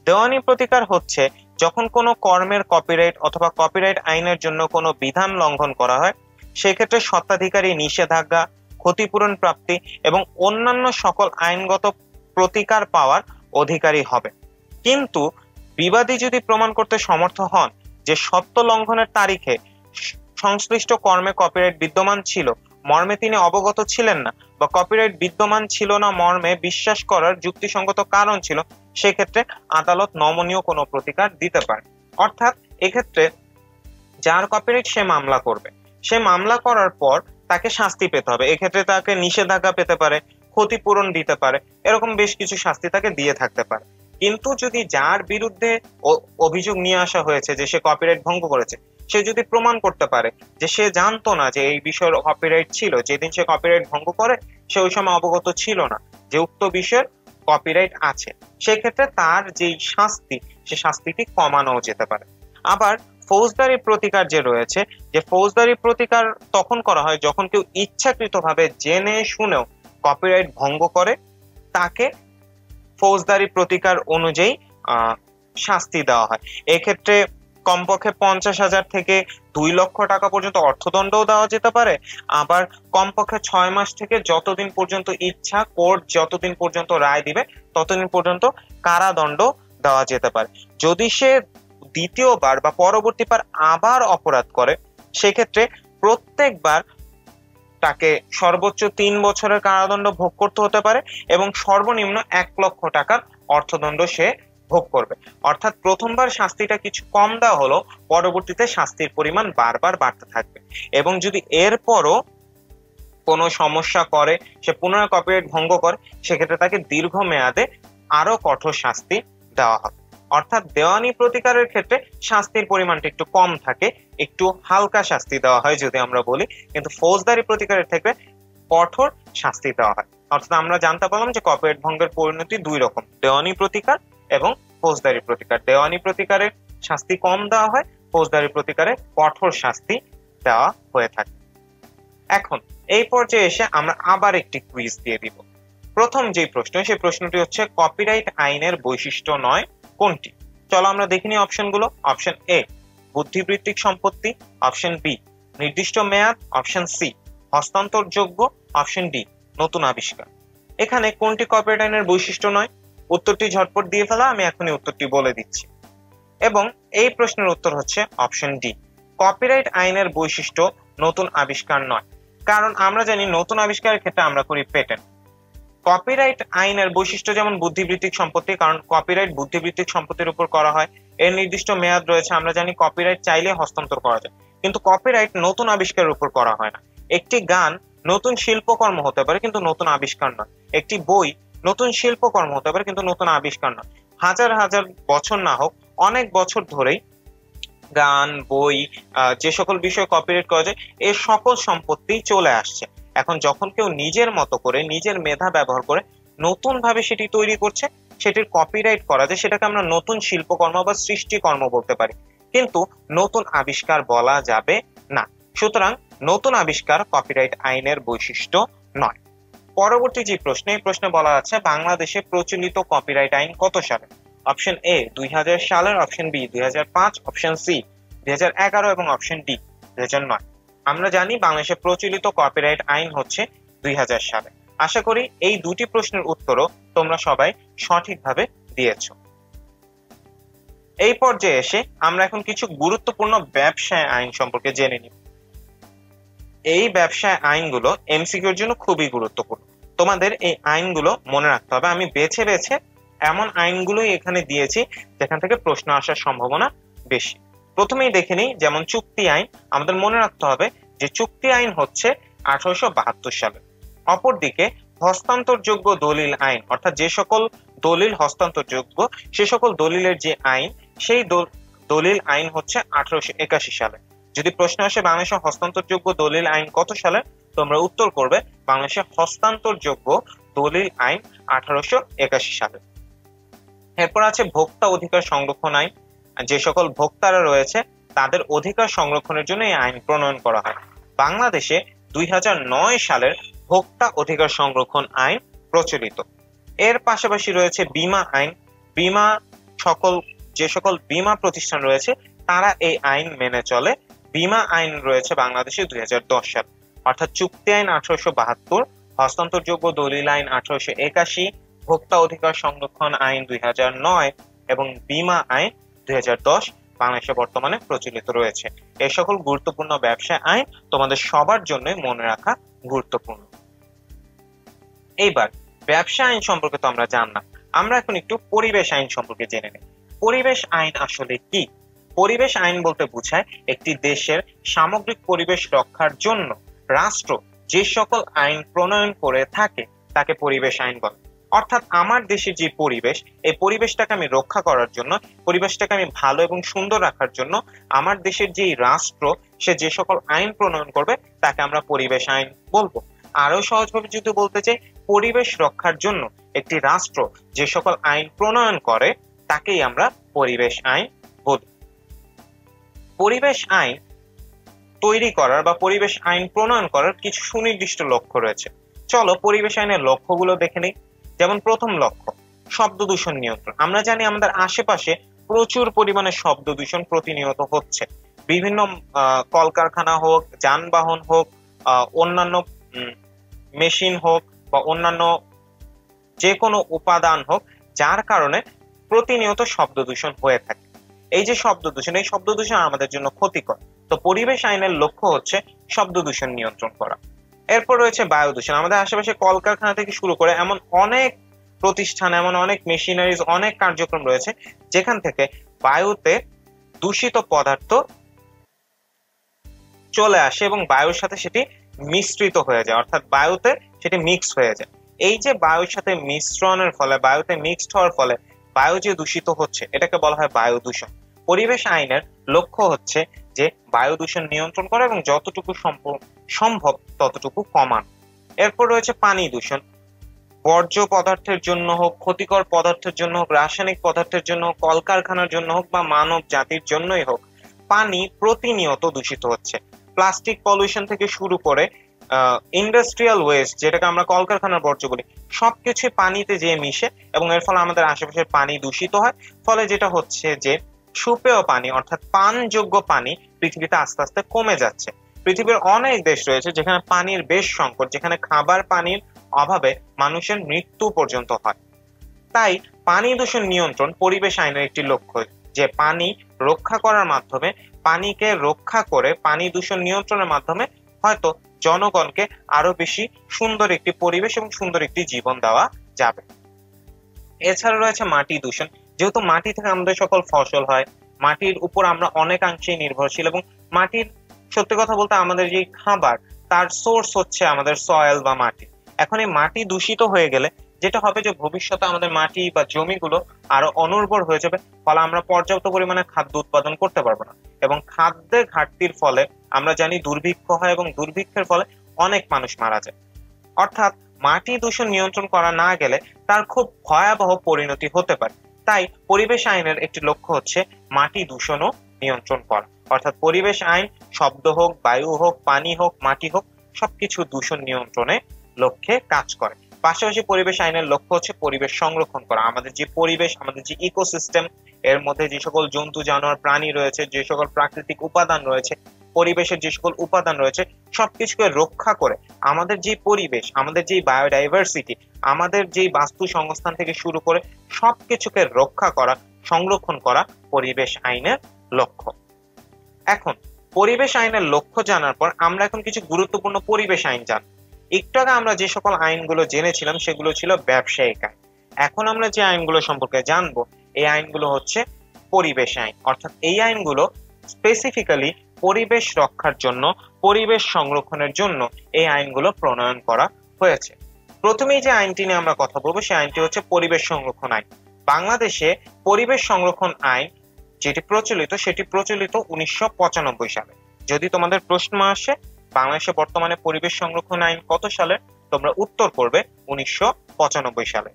দেওয়ানি প্রতিকার হচ্ছে যখন কোনো কর্মের কপিরাইট অথবা কপিরাইট আইনের জন্য কোনো বিধান লঙ্ঘন করা হয়, সেক্ষেত্রে স্বত্বাধিকারী নিষেধাজ্ঞা, ক্ষতিপূরণ প্রাপ্তি এবং অন্যান্য সকল আইনগত প্রতিকার পাওয়ার অধিকারী হবে। কিন্তু বিবাদী যদি প্রমাণ করতে সমর্থ হন যে সত্য লঙ্ঘনের তারিখে সংশ্লিষ্ট কর্মে কপিরাইট বিদ্যমান ছিল মর্মে তিনি অবগত ছিলেন না, বা কপিরাইট বিদ্যমান ছিল না মর্মে বিশ্বাস করার যুক্তিসঙ্গত কারণ ছিল, সেক্ষেত্রে আদালত নমনীয় কোনো প্রতিকার দিতে পারে। অর্থাৎ এক্ষেত্রে যার কপিরাইট সে মামলা করবে, সে মামলা করার পর তাকে শাস্তি পেতে হবে। এক্ষেত্রে তাকে নিষেধাজ্ঞা পেতে পারে, ক্ষতিপূরণ দিতে পারে, এরকম বেশ কিছু শাস্তি তাকে দিয়ে থাকতে পারে। কিন্তু যদি যার বিরুদ্ধে অভিযোগ নিয়ে আসা হয়েছে যে সে কপিরাইট ভঙ্গ করেছে, সে যদি প্রমাণ করতে পারে যে সে জানতো না যে এই বিষয়ের কপিরাইট ছিল, যেদিন সে কপিরাইট ভঙ্গ করে সে ওই সময় অবগত ছিল না যে উক্ত বিষয়ের কপিরাইট আছে, সেক্ষেত্রে তার যেই শাস্তি, সে শাস্তিটি কমানো যেতে পারে। আবার ফৌজদারি প্রতিকার যে রয়েছে, যে ফৌজদারি প্রতিকার তখন করা হয় যখন কেউ ইচ্ছাকৃতভাবে জেনে শুনেও কপিরাইট ভঙ্গ করে, তাকে ফৌজদারি প্রতিকার অনুযায়ী শাস্তি দেওয়া হয়। এক্ষেত্রে কমপক্ষে 50,000 থেকে 2 লক্ষ টাকা পর্যন্ত অর্থদণ্ডও দেওয়া যেতে পারে। আবার কমপক্ষে 6 মাস থেকে যতদিন পর্যন্ত ইচ্ছা কোর্ট যতদিন পর্যন্ত রায় দিবে ততদিন পর্যন্ত কারাদণ্ড দেওয়া যেতে পারে। যদি সে দ্বিতীয়বার বা পরবর্তীবার আবার অপরাধ করে, সেক্ষেত্রে প্রত্যেকবার তাকে সর্বোচ্চ 3 বছরের কারাদণ্ড ভোগ করতে হতে পারে এবং সর্বনিম্ন 1 লক্ষ টাকার অর্থদণ্ড সে ভোগ করবে। অর্থাৎ প্রথমবার শাস্তিটা কিছু কম দেওয়া হলো, পরবর্তীতে শাস্তির পরিমাণ বারবার বাড়তে থাকবে এবং যদি এরপরও কোনো সমস্যা করে, সে পুনরায় কপিরাইট ভঙ্গ করে, সেক্ষেত্রে তাকে দীর্ঘমেয়াদে আরো কঠোর শাস্তি দেওয়া হবে। অর্থাৎ দেওয়ানি প্রতিকারের ক্ষেত্রে শাস্তির পরিমাণটা একটু কম থাকে, একটু হালকা শাস্তি দেওয়া হয় যদি আমরা বলি, কিন্তু ফৌজদারি প্রতিকারের ক্ষেত্রে কঠোর শাস্তি দেওয়া হয়। অর্থাৎ আমরা জানতে পারলাম যে কপিরাইট ভঙ্গের পরিণতি দুই রকম, দেওয়ানি প্রতিকার এবং ফৌজদারি প্রতিকার। দেওয়ানি প্রতিকারে শাস্তি কম দেওয়া হয়, ফৌজদারি প্রতিকারে কঠোর শাস্তি দেওয়া হয়ে থাকে। এখন এই পর্যায়ে এসে আমরা আবার একটি কুইজ দিয়ে দিব। প্রথম যে প্রশ্ন, সেই প্রশ্নটি হচ্ছে কপিরাইট আইনের বৈশিষ্ট্য নয় কোনটি? চলো আমরা দেখে নিই অপশনগুলো। অপশন এ বুদ্ধিবৃত্তিক সম্পত্তি, অপশন বি নির্দিষ্ট মেয়াদ, অপশন সি হস্তান্তরযোগ্য, অপশন ডি নতুন আবিষ্কার। এখানে কোনটি কপিরাইট আইনের বৈশিষ্ট্য নয়? উত্তরটি ঝটপট দিয়ে ফেলা, আমি এখনই উত্তরটি বলে দিচ্ছি। এবং এই প্রশ্নের উত্তর হচ্ছে অপশন ডি, কপিরাইট আইনের বৈশিষ্ট্য নতুন আবিষ্কার নয়। কারণ আমরা জানি নতুন আবিষ্কারের ক্ষেত্রে আমরা করি পেটেন্ট। কপিরাইট আইনের বৈশিষ্ট্য যেমন বুদ্ধিবৃত্তিক সম্পত্তি, কারণ কপিরাইট বুদ্ধিবৃত্তিক সম্পত্তির উপর করা হয়, এর নির্দিষ্ট মেয়াদ রয়েছে, আমরা জানি কপিরাইট চাইলে হস্তান্তর করা যায়, কিন্তু কপিরাইট নতুন আবিষ্কারের উপর করা হয় না। একটি গান নতুন শিল্পকর্ম হতে পারে কিন্তু নতুন আবিষ্কার নয়, একটি বই নতুন শিল্পকর্ম হতে পারে কিন্তু নতুন আবিষ্কার নয়। হাজার হাজার বছর না হোক, অনেক বছর ধরেই গান, বই, যে সকল বিষয়ে কপিরাইট করা যায়, এর সকল সম্পত্তি চলে আসছে। এখন যখন কেউ নিজের মতো করে, নিজের মেধা ব্যবহার করে নতুন ভাবে সেটি তৈরি করছে, সেটির কপিরাইট করা যায়, সেটাকে আমরা নতুন শিল্পকর্ম বা সৃষ্টিকর্ম বলতে পারি, কিন্তু নতুন আবিষ্কার বলা যাবে না। সুতরাং নতুন আবিষ্কার কপিরাইট আইনের বৈশিষ্ট্য নয়। পরবর্তী যে প্রশ্ন, এই প্রশ্নে বলা আছে বাংলাদেশে প্রচলিত কপিরাইট আইন কত সালে? অপশন এ 2000 সালের, অপশন বি 2005, অপশন সি 2011 এবং অপশন ডি 2009। আমরা জানি বাংলাদেশে প্রচলিত কপিরাইট আইন হচ্ছে 2000 সালে। আশা করি এই দুটি প্রশ্নের উত্তরও তোমরা সবাই সঠিকভাবে দিয়েছো। এই পর্যায়ে এসে আমরা এখন কিছু গুরুত্বপূর্ণ ব্যবসায় আইন সম্পর্কে জেনে নিব। এই ব্যবসায় আইনগুলো এমসিকিউর জন্য খুবই গুরুত্বপূর্ণ, তোমাদের এই আইনগুলো মনে রাখতে হবে। আমি বেছে বেছে এমন আইনগুলোই এখানে দিয়েছি যেখান থেকে প্রশ্ন আসার সম্ভাবনা বেশি। প্রথমেই দেখে নিই, যেমন চুক্তি আইন, আমাদের মনে রাখতে হবে যে চুক্তি আইন হচ্ছে 1872 সালে। অপরদিকে হস্তান্তরযোগ্য দলিল আইন, অর্থাৎ যে সকল দলিল হস্তান্তরযোগ্য, সে সকল দলিলের যে আইন, সেই দলিল আইন হচ্ছে 1881 সালে। যদি প্রশ্ন আসে বাংলাদেশের হস্তান্তরযোগ্য দলিল আইন কত সালে, তোমরা উত্তর করবে বাংলাদেশের হস্তান্তরযোগ্য দলিল আইন 1881 সালে। এরপর আছে ভোক্তা অধিকার সংরক্ষণ আইন, যে সকল ভোক্তারা রয়েছে তাদের অধিকার সংরক্ষণের জন্য এই আইন প্রণয়ন করা হয়। বাংলাদেশে 2009 সালের ভোক্তা অধিকার সংরক্ষণ আইন প্রচলিত। এর পাশাপাশি রয়েছে বীমা আইন। যে সকল বীমা প্রতিষ্ঠান রয়েছে তারা এই আইন মেনে চলে। বীমা আইন রয়েছে বাংলাদেশে 2010 সাল। অর্থাৎ চুক্তি আইন 1872, হস্তান্তরযোগ্য দলিল আইন 1881, ভোক্তা অধিকার সংরক্ষণ আইন 2009 এবং বীমা আইন 2010 বাংলাদেশে বর্তমানে প্রচলিত রয়েছে। এই সকল গুরুত্বপূর্ণ ব্যবসা আইন তোমাদের সবার জন্য মনে রাখা গুরুত্বপূর্ণ। এইবার ব্যবসা আইন সম্পর্কে তো আমরা জানলাম, আমরা এখন একটু পরিবেশ আইন সম্পর্কে জেনে নিই। পরিবেশ আইন আসলে কি? পরিবেশ আইন বলতে বোঝায় একটি দেশের সামগ্রিক পরিবেশ রক্ষার জন্য রাষ্ট্র যে সকল আইন প্রণয়ন করে থাকে তাকে পরিবেশ আইন বলে। অর্থাৎ আমার দেশের যে পরিবেশ, এই পরিবেশটাকে আমি রক্ষা করার জন্য, পরিবেশটাকে আমি ভালো এবং সুন্দর রাখার জন্য আমার দেশের যে রাষ্ট্র, সে যে সকল আইন প্রণয়ন করবে তাকে আমরা পরিবেশ আইন বলবো। আরো সহজভাবে যদি বলতে চাই, পরিবেশ রক্ষার জন্য একটি রাষ্ট্র যে সকল আইন প্রণয়ন করে তাকেই আমরা পরিবেশ আইন বলি। পরিবেশ আইন তৈরি করার বা পরিবেশ আইন প্রণয়ন করার কিছু সুনির্দিষ্ট লক্ষ্য রয়েছে। চলো পরিবেশ আইনের লক্ষ্যগুলো দেখে নিই। যেমন প্রথম লক্ষ্য, শব্দ দূষণ নিয়ন্ত্রণ। আমরা জানি আমাদের আশেপাশে প্রচুর পরিমাণে শব্দ দূষণ প্রতিনিয়ত হচ্ছে। বিভিন্ন কলকারখানা হোক, যানবাহন হোক, অন্যান্য মেশিন হোক বা অন্যান্য যে কোনো উপাদান হোক, যার কারণে প্রতিনিয়ত শব্দ দূষণ হয়ে থাকে। এই যে শব্দ দূষণ, এই শব্দ দূষণ আমাদের জন্য ক্ষতিকর। তো পরিবেশ আইনের লক্ষ্য হচ্ছে শব্দ দূষণ নিয়ন্ত্রণ করা। এরপর রয়েছে বায়ু দূষণ। আমাদের আশেপাশে কলকারখানা থেকে শুরু করে এমন অনেক প্রতিষ্ঠান, এমন অনেক মেশিনারিজ, অনেক কার্যক্রম রয়েছে যেখান থেকে বায়ুতে দূষিত পদার্থ চলে আসে এবং বায়ুর সাথে সেটি মিশ্রিত হয়ে যায়, অর্থাৎ বায়ুতে সেটি মিক্স হয়ে যায়। এই যে বায়ুর সাথে মিশ্রণের ফলে, বায়ুতে মিক্সড হওয়ার ফলে বায়ু যে দূষিত হচ্ছে, এটাকে বলা হয় বায়ু দূষণ। পরিবেশ আইনের লক্ষ্য হচ্ছে যে বায়ু দূষণ নিয়ন্ত্রণ করা এবং যতটুকু সম্ভব ততটুকু কমানো। এরপর রয়েছে পানি দূষণ। বর্জ্য পদার্থের জন্য হোক, ক্ষতিকর পদার্থের জন্য হোক, রাসায়নিক পদার্থের জন্য হোক, কলকারখানার জন্য হোক বা মানব জাতির জন্যই হোক, পানি প্রতিনিয়ত দূষিত হচ্ছে। প্লাস্টিক পলিউশন থেকে শুরু করে ইন্ডাস্ট্রিয়াল ওয়েস্ট, যেটাকে আমরা কলকারখানার বর্জ্য বলি, সবকিছুই পানিতে যেয়ে মিশে এবং এর ফলে আমাদের আশেপাশের পানি দূষিত হয়। ফলে যেটা হচ্ছে যে সুপেয় পানি অর্থাৎ পানযোগ্য পানি পৃথিবীতে আস্তে আস্তে কমে যাচ্ছে। পৃথিবীর অনেক দেশ রয়েছে যেখানে পানির বেশ সংকট, যেখানে খাবার পানির অভাবে মানুষের মৃত্যু পর্যন্ত হয়। তাই পানি দূষণ নিয়ন্ত্রণ পরিবেশ আইনের একটি লক্ষ্য, যে পানি রক্ষা করার মাধ্যমে, পানিকে রক্ষা করে পানি দূষণ নিয়ন্ত্রণের মাধ্যমে হয়তো জনগণকে আরো বেশি সুন্দর একটি পরিবেশ এবং সুন্দর একটি জীবন দেওয়া যাবে। এছাড়া রয়েছে মাটি দূষণ। যেহেতু মাটি থেকে আমাদের সকল ফসল হয়, মাটির উপর আমরা অনেকাংশেই নির্ভরশীল এবং মাটির, সত্যি কথা বলতে আমাদের যে খাবার, তার সোর্স হচ্ছে আমাদের সয়েল বা মাটি। এখন এই মাটি দূষিত হয়ে গেলে যেটা হবে যে ভবিষ্যতে আমাদের মাটি বা জমিগুলো আরো অনুর্বর হয়ে যাবে, ফলে আমরা পর্যাপ্ত পরিমাণে খাদ্য উৎপাদন করতে পারবো না এবং খাদ্যের ঘাটতির ফলে আমরা জানি দুর্ভিক্ষ হয় এবং দুর্ভিক্ষের ফলে অনেক মানুষ মারা যায়। অর্থাৎ মাটি দূষণ নিয়ন্ত্রণ করা না গেলে তার খুব ভয়াবহ পরিণতি হতে পারে। তাই পরিবেশ আইনের একটি লক্ষ্য হচ্ছে মাটি দূষণও নিয়ন্ত্রণ করা। অর্থাৎ পরিবেশ আইন শব্দ হোক, বায়ু হোক, পানি হোক, মাটি হোক, সবকিছু দূষণ নিয়ন্ত্রণে লক্ষ্যে কাজ করে। পাশাপাশি পরিবেশ আইনের লক্ষ্য হচ্ছে পরিবেশ সংরক্ষণ করা। আমাদের যে পরিবেশ, আমাদের যে ইকোসিস্টেম, এর মধ্যে যে সকল জন্তু, জানোয়ার, প্রাণী রয়েছে, যে সকল প্রাকৃতিক উপাদান রয়েছে, পরিবেশের যে সকল উপাদান রয়েছে, সবকিছুকে রক্ষা করে আমাদের যে পরিবেশ, আমাদের যে বায়োডাইভার্সিটি, আমাদের যে বাস্তু সংস্থান থেকে শুরু করে সবকিছুকে রক্ষা করা, সংরক্ষণ করা পরিবেশ আইনের লক্ষ্য। এখন পরিবেশ আইনের লক্ষ্য জানার পর আমরা এখন কিছু গুরুত্বপূর্ণ পরিবেশ আইন জানব। একটু আগে আমরা যে সকল আইনগুলো জেনেছিলাম সেগুলো ছিল ব্যবসায়িক আইন। এখন আমরা যে আইনগুলো সম্পর্কে জানবো, এই আইনগুলো হচ্ছে পরিবেশ আইন। অর্থাৎ এই আইনগুলো স্পেসিফিক্যালি পরিবেশ রক্ষার জন্য, পরিবেশ সংরক্ষণের জন্য এই আইনগুলো প্রণয়ন করা হয়েছে। প্রথমেই যে আইনটি নিয়ে আমরা কথা বলবো সেই আইনটি হচ্ছে পরিবেশ সংরক্ষণ আইন। বাংলাদেশে পরিবেশ সংরক্ষণ আইন যেটি প্রচলিত, সেটি প্রচলিত 1995 সালে। যদি তোমাদের প্রশ্ন আসে বাংলাদেশে বর্তমানে পরিবেশ সংরক্ষণ আইন কত সালে, তোমরা উত্তর করবে 1995 সালে।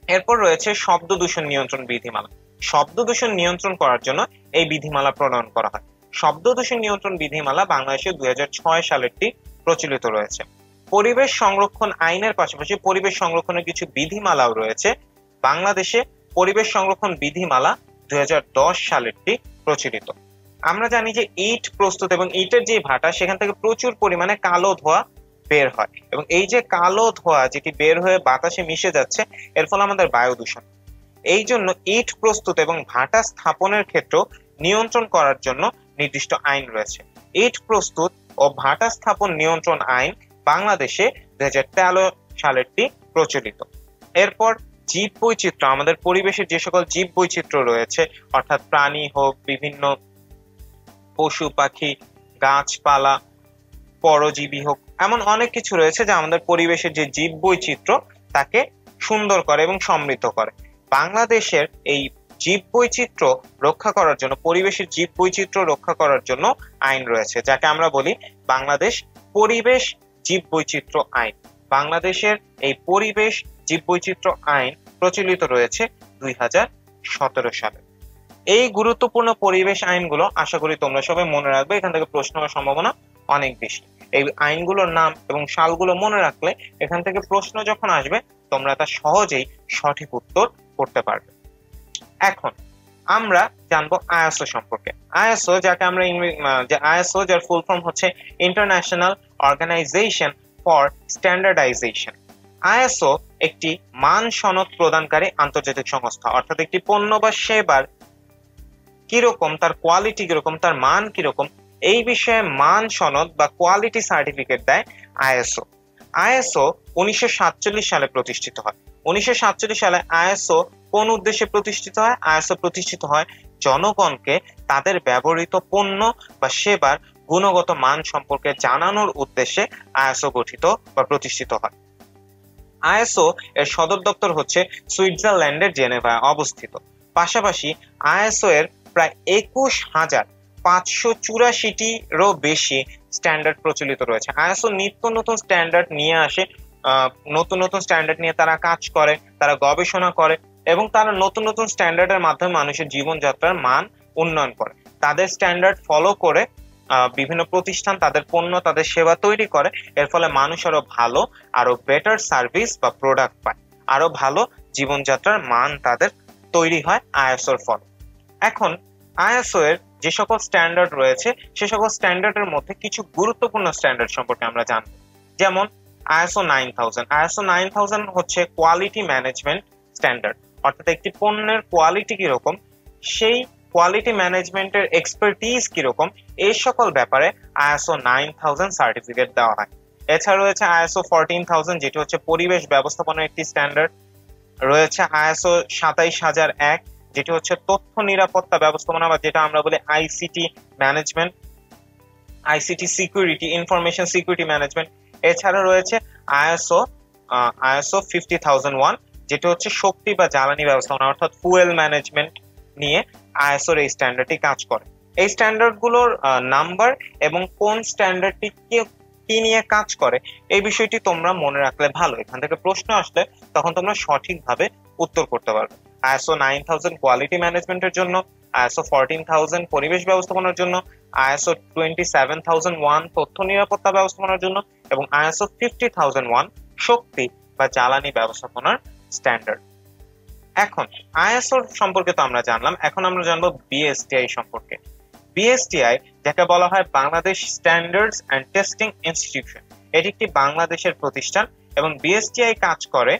এরপর রয়েছে শব্দ দূষণ নিয়ন্ত্রণ বিধিমালা। শব্দ দূষণ নিয়ন্ত্রণ করার জন্য এই বিধিমালা প্রণয়ন করা হয়। শব্দ দূষণ নিয়ন্ত্রণ বিধিমালা বাংলাদেশে 2006 সালেরটি প্রচলিত রয়েছে। পরিবেশ সংরক্ষণ আইনের পাশাপাশি পরিবেশ সংরক্ষণের কিছু বিধিমালাও রয়েছে। বাংলাদেশে পরিবেশ সংরক্ষণ বিধিমালা 2010 সালেরটি প্রচলিত। আমরা জানি যে ইট প্রস্তুত এবং ইটের যে ভাটা, সেখান থেকে প্রচুর পরিমাণে কালো ধোঁয়া বের হয় এবং এই যে কালো ধোঁয়া যেটি বের হয়ে বাতাসে মিশে যাচ্ছে, এর ফলে আমাদের বায়ু দূষণ। এই জন্য ইট প্রস্তুত এবং ভাটা স্থাপনের ক্ষেত্রেও নিয়ন্ত্রণ করার জন্য নির্দিষ্ট আইন রয়েছে। ইট প্রস্তুত ও ভাটা স্থাপন নিয়ন্ত্রণ আইন বাংলাদেশে 2013 সালেরটি প্রচলিত। এরপর জীব বৈচিত্র্য, আমাদের পরিবেশের যে সকল জীব বৈচিত্র্য রয়েছে, অর্থাৎ প্রাণী হোক, বিভিন্ন পশু পাখি, গাছপালা, পরজীবী হোক, এমন অনেক কিছু রয়েছে যা আমাদের পরিবেশের যে জীব বৈচিত্র্য তাকে সুন্দর করে এবং সমৃদ্ধ করে। বাংলাদেশের এই জীব বৈচিত্র্য রক্ষা করার জন্য, পরিবেশের জীব বৈচিত্র্য রক্ষা করার জন্য আইন রয়েছে, যাকে আমরা বলি বাংলাদেশ পরিবেশ জীব বৈচিত্র্য আইন। বাংলাদেশের এই পরিবেশ জীব বৈচিত্র্য আইন প্রচলিত রয়েছে 2017 সালে। এই গুরুত্বপূর্ণ পরিবেশ আইনগুলো আশা করি তোমরা সবাই মনে রাখবে, এখান থেকে প্রশ্ন হওয়ার সম্ভাবনা অনেক বেশি। এই আইনগুলোর নাম এবং সালগুলো মনে রাখলে এখান থেকে প্রশ্ন যখন আসবে তোমরা তা সহজেই সঠিক উত্তর করতে পারবে। এখন আমরা জানবো আইএসও সম্পর্কে। আইএসও, যাকে আমরা আইএসও যার ফুল ফর্ম হচ্ছে international organisation for standardisation. ISO একটি মান সনদ প্রদানকারী আন্তর্জাতিক সংস্থা। অর্থাৎ একটি পণ্য বা সেবার কিরকম, তার কোয়ালিটি কিরকম, তার মান কিরকম, এই বিষয়ে মান সনদ বা কোয়ালিটি সার্টিফিকেট দেয় আইএসও। আইএসও 1947 সালে প্রতিষ্ঠিত হয়। 1947 সালে আইএসও কোন উদ্দেশ্যে প্রতিষ্ঠিত হয়? আইএসও প্রতিষ্ঠিত হয় জনগণকে তাদের ব্যবহৃত পণ্য বা সেবার গুণগত মান সম্পর্কে জানানোর উদ্দেশ্যে আইএসও গঠিত বা প্রতিষ্ঠিত হয়। আইএসও এর সদর দপ্তর হচ্ছে সুইজারল্যান্ডের জেনেভায় অবস্থিত। পাশাপাশি আইএসও এর প্রায় 21,584টিরও বেশি স্ট্যান্ডার্ড প্রচলিত রয়েছে। আইএসও নিত্য নতুন স্ট্যান্ডার্ড নিয়ে আসে, নতুন নতুন স্ট্যান্ডার্ড নিয়ে তারা কাজ করে, তারা গবেষণা করে এবং তারা নতুন নতুন স্ট্যান্ডার্ডের মাধ্যমে মানুষের জীবনযাত্রার মান উন্নয়ন করে। তাদের স্ট্যান্ডার্ড ফলো করে বিভিন্ন প্রতিষ্ঠান তাদের পণ্য তাদের সেবা তৈরি করে। এর ফলে মানুষ আরো ভালো, আরো বেটার সার্ভিস বা প্রোডাক্ট পায়, আরো ভালো জীবনযাত্রার মান তাদের তৈরি হয় আইএসওর ফলে। এখন আইএসও এর যে সকল স্ট্যান্ডার্ড রয়েছে সে সকল স্ট্যান্ডার্ডের মধ্যে কিছু গুরুত্বপূর্ণ স্ট্যান্ডার্ড সম্পর্কে আমরা জানবো। যেমন আইএসও 9000। আইএসও 9000 হচ্ছে কোয়ালিটি ম্যানেজমেন্ট স্ট্যান্ডার্ড, অর্থাৎ একটি পণ্যের কোয়ালিটি কিরকম, সেই কোয়ালিটি ম্যানেজমেন্টের এক্সপার্টিজ কিরকম, এই সকল ব্যাপারে আইএসও 9000 সার্টিফিকেট দেওয়া হয়। এছাড়া রয়েছে আইএসও 14000, যেটি হচ্ছে পরিবেশ ব্যবস্থাপনার একটি স্ট্যান্ডার্ড। রয়েছে আইএসও 27001, যেটি হচ্ছে তথ্য নিরাপত্তা ব্যবস্থাপনা বা যেটা আমরা বলি ICT management, ICT security, information security management. এছাড়া রয়েছে আইএসও 50001, যেটা হচ্ছে শক্তি বা জ্বালানি ব্যবস্থাপনা অর্থাৎ ফুয়েল ম্যানেজমেন্ট নিয়ে আইএসওর এই স্ট্যান্ডার্ডটি কাজ করে। এই স্ট্যান্ডার্ডগুলোর নাম্বার এবং কোন স্ট্যান্ডার্ডটি কি নিয়ে কাজ করে এই বিষয়টি তোমরা মনে রাখলে ভালো। এখান থেকে প্রশ্ন আসলে তখন তোমরা সঠিকভাবে উত্তর করতে পারবে। আইএসও 9000 কোয়ালিটি ম্যানেজমেন্টের জন্য, আইএসও 14000 পরিবেশ ব্যবস্থাপনার জন্য, আইএসও 27001 তথ্য নিরাপত্তা ব্যবস্থাপনার জন্য এবং আইএসও 50001 শক্তি বা জ্বালানি ব্যবস্থাপনার স্ট্যান্ডার্ড। এখন আইএসও সম্পর্কে তো আমরা জানলাম, এখন আমরা জানবো বিএসটিআই সম্পর্কে। বিএসটিআই যাকে বলা হয় Bangladesh standards and testing institution, এটি একটি বাংলাদেশের প্রতিষ্ঠান এবং বিএসটিআই কাজ করে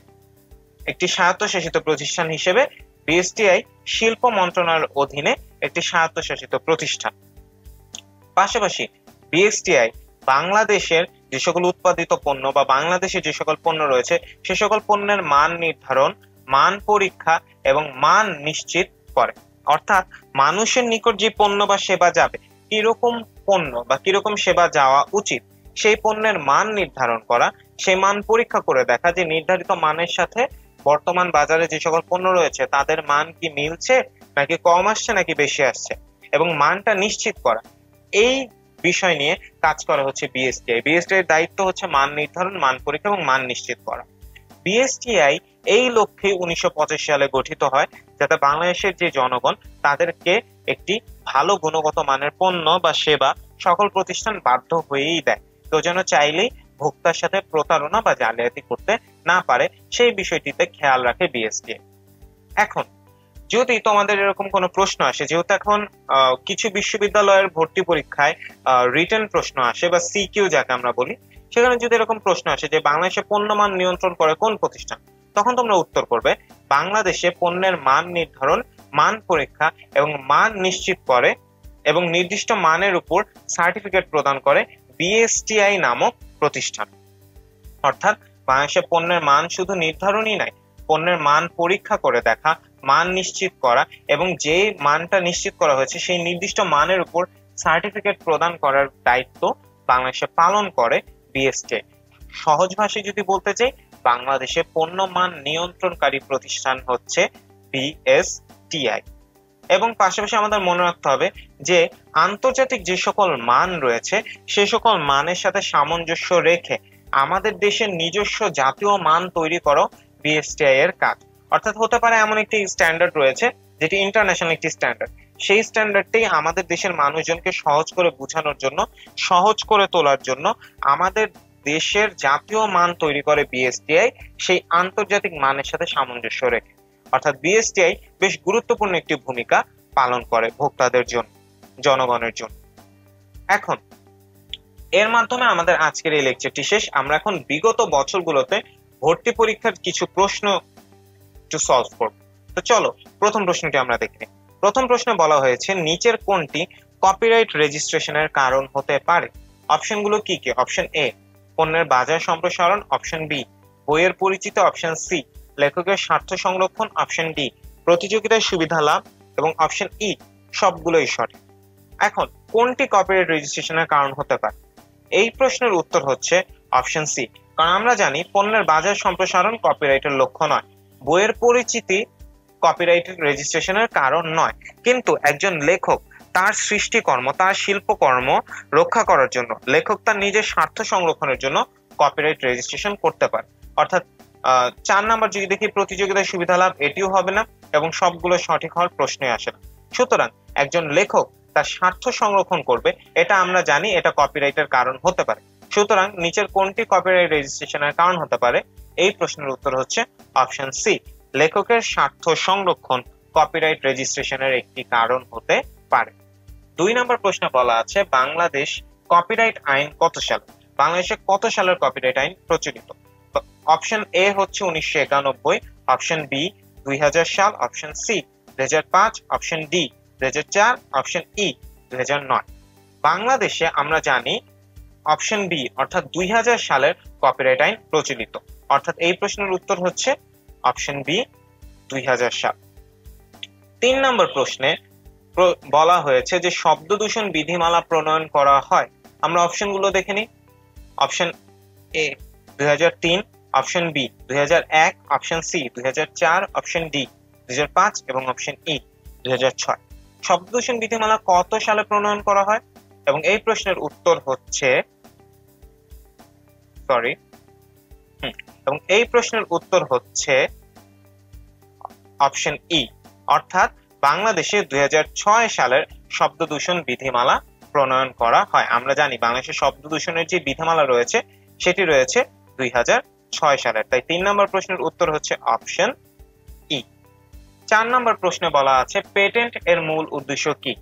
একটি স্বায়ত্তশাসিত প্রতিষ্ঠান হিসেবে। বিএসটিআই শিল্প মন্ত্রণালয়ের অধীনে একটি স্বায়ত্তশাসিত প্রতিষ্ঠান। পাশাপাশি বিএসটিআই বাংলাদেশের যে সকল উৎপাদিত পণ্য বা বাংলাদেশে যে সকল পণ্য রয়েছে সে সকল পণ্যের মান নির্ধারণ, মান পরীক্ষা এবং মান নিশ্চিত করে। অর্থাৎ মানুষের নিকট যে পণ্য বা সেবা যাবে, কিরকম পণ্য বা কিরকম সেবা যাওয়া উচিত সেই পণ্যের মান নির্ধারণ করা, সেই মান পরীক্ষা করে দেখা যে নির্ধারিত মানের সাথে বর্তমান বাজারে যে সকল পণ্য রয়েছে তাদের মান কি মিলছে, নাকি কম আসছে, নাকি বেশি আসছে, এবং মানটা নিশ্চিত করা। এই বিষয় নিয়ে কাজ করা হচ্ছে বিএসটিআই। বিএসটিআই এর দায়িত্ব হচ্ছে মান নির্ধারণ, মান পরীক্ষা এবং মান নিশ্চিত করা। বিএসটিআই এই লক্ষ্যে 1985 সালে গঠিত হয় যাতে বাংলাদেশের যে জনগণ তাদেরকে একটি ভালো গুণগত মানের পণ্য বা সেবা সকল প্রতিষ্ঠান বাধ্য হয়েই দেয়, কেউ যেন চাইলেই ভোক্তার সাথে প্রতারণা বা জালিয়াতি করতে না পারে সেই বিষয়টিতে খেয়াল রাখে বিএসটিআই। এখন যদি তোমাদের এরকম কোনো প্রশ্ন আসে, যেহেতু এখন কিছু বিশ্ববিদ্যালয়ের ভর্তি পরীক্ষায় রিটেন প্রশ্ন আসে বা সিকিউ যাকে আমরা বলি, সেখানে যদি এরকম প্রশ্ন আসে যে বাংলাদেশে পণ্য মান নিয়ন্ত্রণ করে কোন প্রতিষ্ঠান, তখন তোমরা উত্তর করবে বাংলাদেশে পণ্যের মান নির্ধারণ, মান পরীক্ষা এবং মান নিশ্চিত করে এবং নির্দিষ্ট মানের উপর সার্টিফিকেট প্রদান করে বিএসটিআই নামক প্রতিষ্ঠান। অর্থাৎ বাংলাদেশে পণ্যের মান শুধু নির্ধারণই নয়, পণ্যের মান পরীক্ষা করে দেখা, মান নিশ্চিত করা এবং যে মানটা নিশ্চিত করা হয়েছে সেই নির্দিষ্ট মানের উপর সার্টিফিকেট প্রদান করার দায়িত্ব বাংলাদেশে পালন করে বিএসটিআই। সহজ ভাষায় যদি বলতে চাই, বাংলাদেশে পণ্য মান নিয়ন্ত্রণকারী প্রতিষ্ঠান হচ্ছে বিএসটিআই। এবং পাশাপাশি আমাদের মনে রাখতে হবে যে আন্তর্জাতিক যে সকল মান রয়েছে সে সকল মানের সাথে সামঞ্জস্য রেখে আমাদের দেশের নিজস্ব জাতীয় মান তৈরি করো বিএসটিআই এর কাজ। অর্থাৎ হতে পারে এমন একটি স্ট্যান্ডার্ড রয়েছে যেটি ইন্টারন্যাশনাল একটি স্ট্যান্ডার্ড, সেই স্ট্যান্ডার্ডটি আমাদের দেশের মানুষজনকে সহজ করে বোঝানোর জন্য, সহজ করে তোলার জন্য আমাদের দেশের জাতীয় মান তৈরি করে বিএসটিআই সেই আন্তর্জাতিক মানের সাথে সামঞ্জস্য রেখে। অর্থাৎ বিএসটিআই বেশ গুরুত্বপূর্ণ একটি ভূমিকা পালন করে ভোক্তাদের জন্য, জনগণের জন্য। এখন এর মাধ্যমে আমাদের আজকের এই লেকচারটি শেষ। আমরা এখন বিগত বছরগুলোতে ভর্তি পরীক্ষার কিছু প্রশ্ন একটু সলভ করব। তো চলো প্রথম প্রশ্নটি আমরা দেখি। প্রথম প্রশ্নে বলা হয়েছে নিচের কোনটি কপিরাইট রেজিস্ট্রেশনের কারণ হতে পারে? অপশনগুলো কি কি? অপশন এ, পণ্যের বাজার সম্প্রসারণ। অপশন বি, বইয়ের পরিচিতি। অপশন সি, লেখকের স্বার্থ সংরক্ষণ। অপশন ডি, প্রতিযোগিতায় সুবিধা লাভ। এবং অপশন ই, সবগুলোই সঠিক। এখন কোনটি কপিরাইট রেজিস্ট্রেশনের কারণ হতে পারে? এই প্রশ্নের উত্তর হচ্ছে অপশন সি। কারণ আমরা জানি পণ্যের বাজার সম্প্রসারণ কপিরাইটের লক্ষ্য নয়, বইয়ের পরিচিতি কপিরাইটের রেজিস্ট্রেশনের কারণ নয়। কিন্তু একজন লেখক তার সৃষ্টিকর্ম, তার শিল্পকর্ম রক্ষা করার জন্য, লেখক তার নিজের স্বার্থ সংরক্ষণের জন্য কপিরাইট রেজিস্ট্রেশন করতে পারে। অর্থাৎ 4 নাম্বার যদি দেখি প্রতিযোগিতায় সুবিধা লাভ, এটিও হবে না এবং সবগুলো সঠিক হওয়ার প্রশ্নই আসে না। সুতরাং একজন লেখক তার স্বার্থ সংরক্ষণ করবে, এটা আমরা জানি, এটা কপিরাইটের কারণ হতে পারে। সুতরাং নিচের কোনটি কপিরাইট রেজিস্ট্রেশনের কারণ হতে পারে? এই প্রশ্নের উত্তর হচ্ছে অপশন সি, লেখকের স্বার্থ সংরক্ষণ কপিরাইট রেজিস্ট্রেশনের একটি কারণ হতে পারে। 2 নম্বর প্রশ্ন বলা আছে, বাংলাদেশ কপিরাইট আইন কত সাল? বাংলাদেশে কত সালের কপিরাইট আইন প্রচলিত? অপশন এ হচ্ছে 1991, অপশন বি 2000 সাল, option C 2005, option D 2004, option E 2009। বাংলাদেশে আমরা জানি অপশন বি অর্থাৎ 2000 সালের কপিরাইট আইন প্রচলিত। অর্থাৎ এই প্রশ্নের উত্তর হচ্ছে অপশন বি 2000 সাল। 3 নম্বর প্রশ্নে বলা হয়েছে যে শব্দ দূষণ বিধিমালা প্রণয়ন করা হয়। আমরা অপশনগুলো দেখে নিই। Option A 2003, option B 2001, option C 2004, option D 2005 এবং অপশন ই 2006। শব্দ দূষণ বিধিমালা কত সালে প্রণয়ন করা হয়? এবং এই প্রশ্নের উত্তর হচ্ছে অপশন ই, অর্থাৎ বাংলাদেশে 2006 সালের শব্দ দূষণ বিধিমালা প্রণয়ন করা হয়। আমরা জানি বাংলাদেশের শব্দ দূষণের যে বিধিমালা রয়েছে সেটি রয়েছে 2006 সালের। তাই 3 নম্বর প্রশ্নের উত্তর হচ্ছে অপশন ই। 4 নম্বর প্রশ্নে বলা আছে পেটেন্ট এর মূল উদ্দেশ্য কি?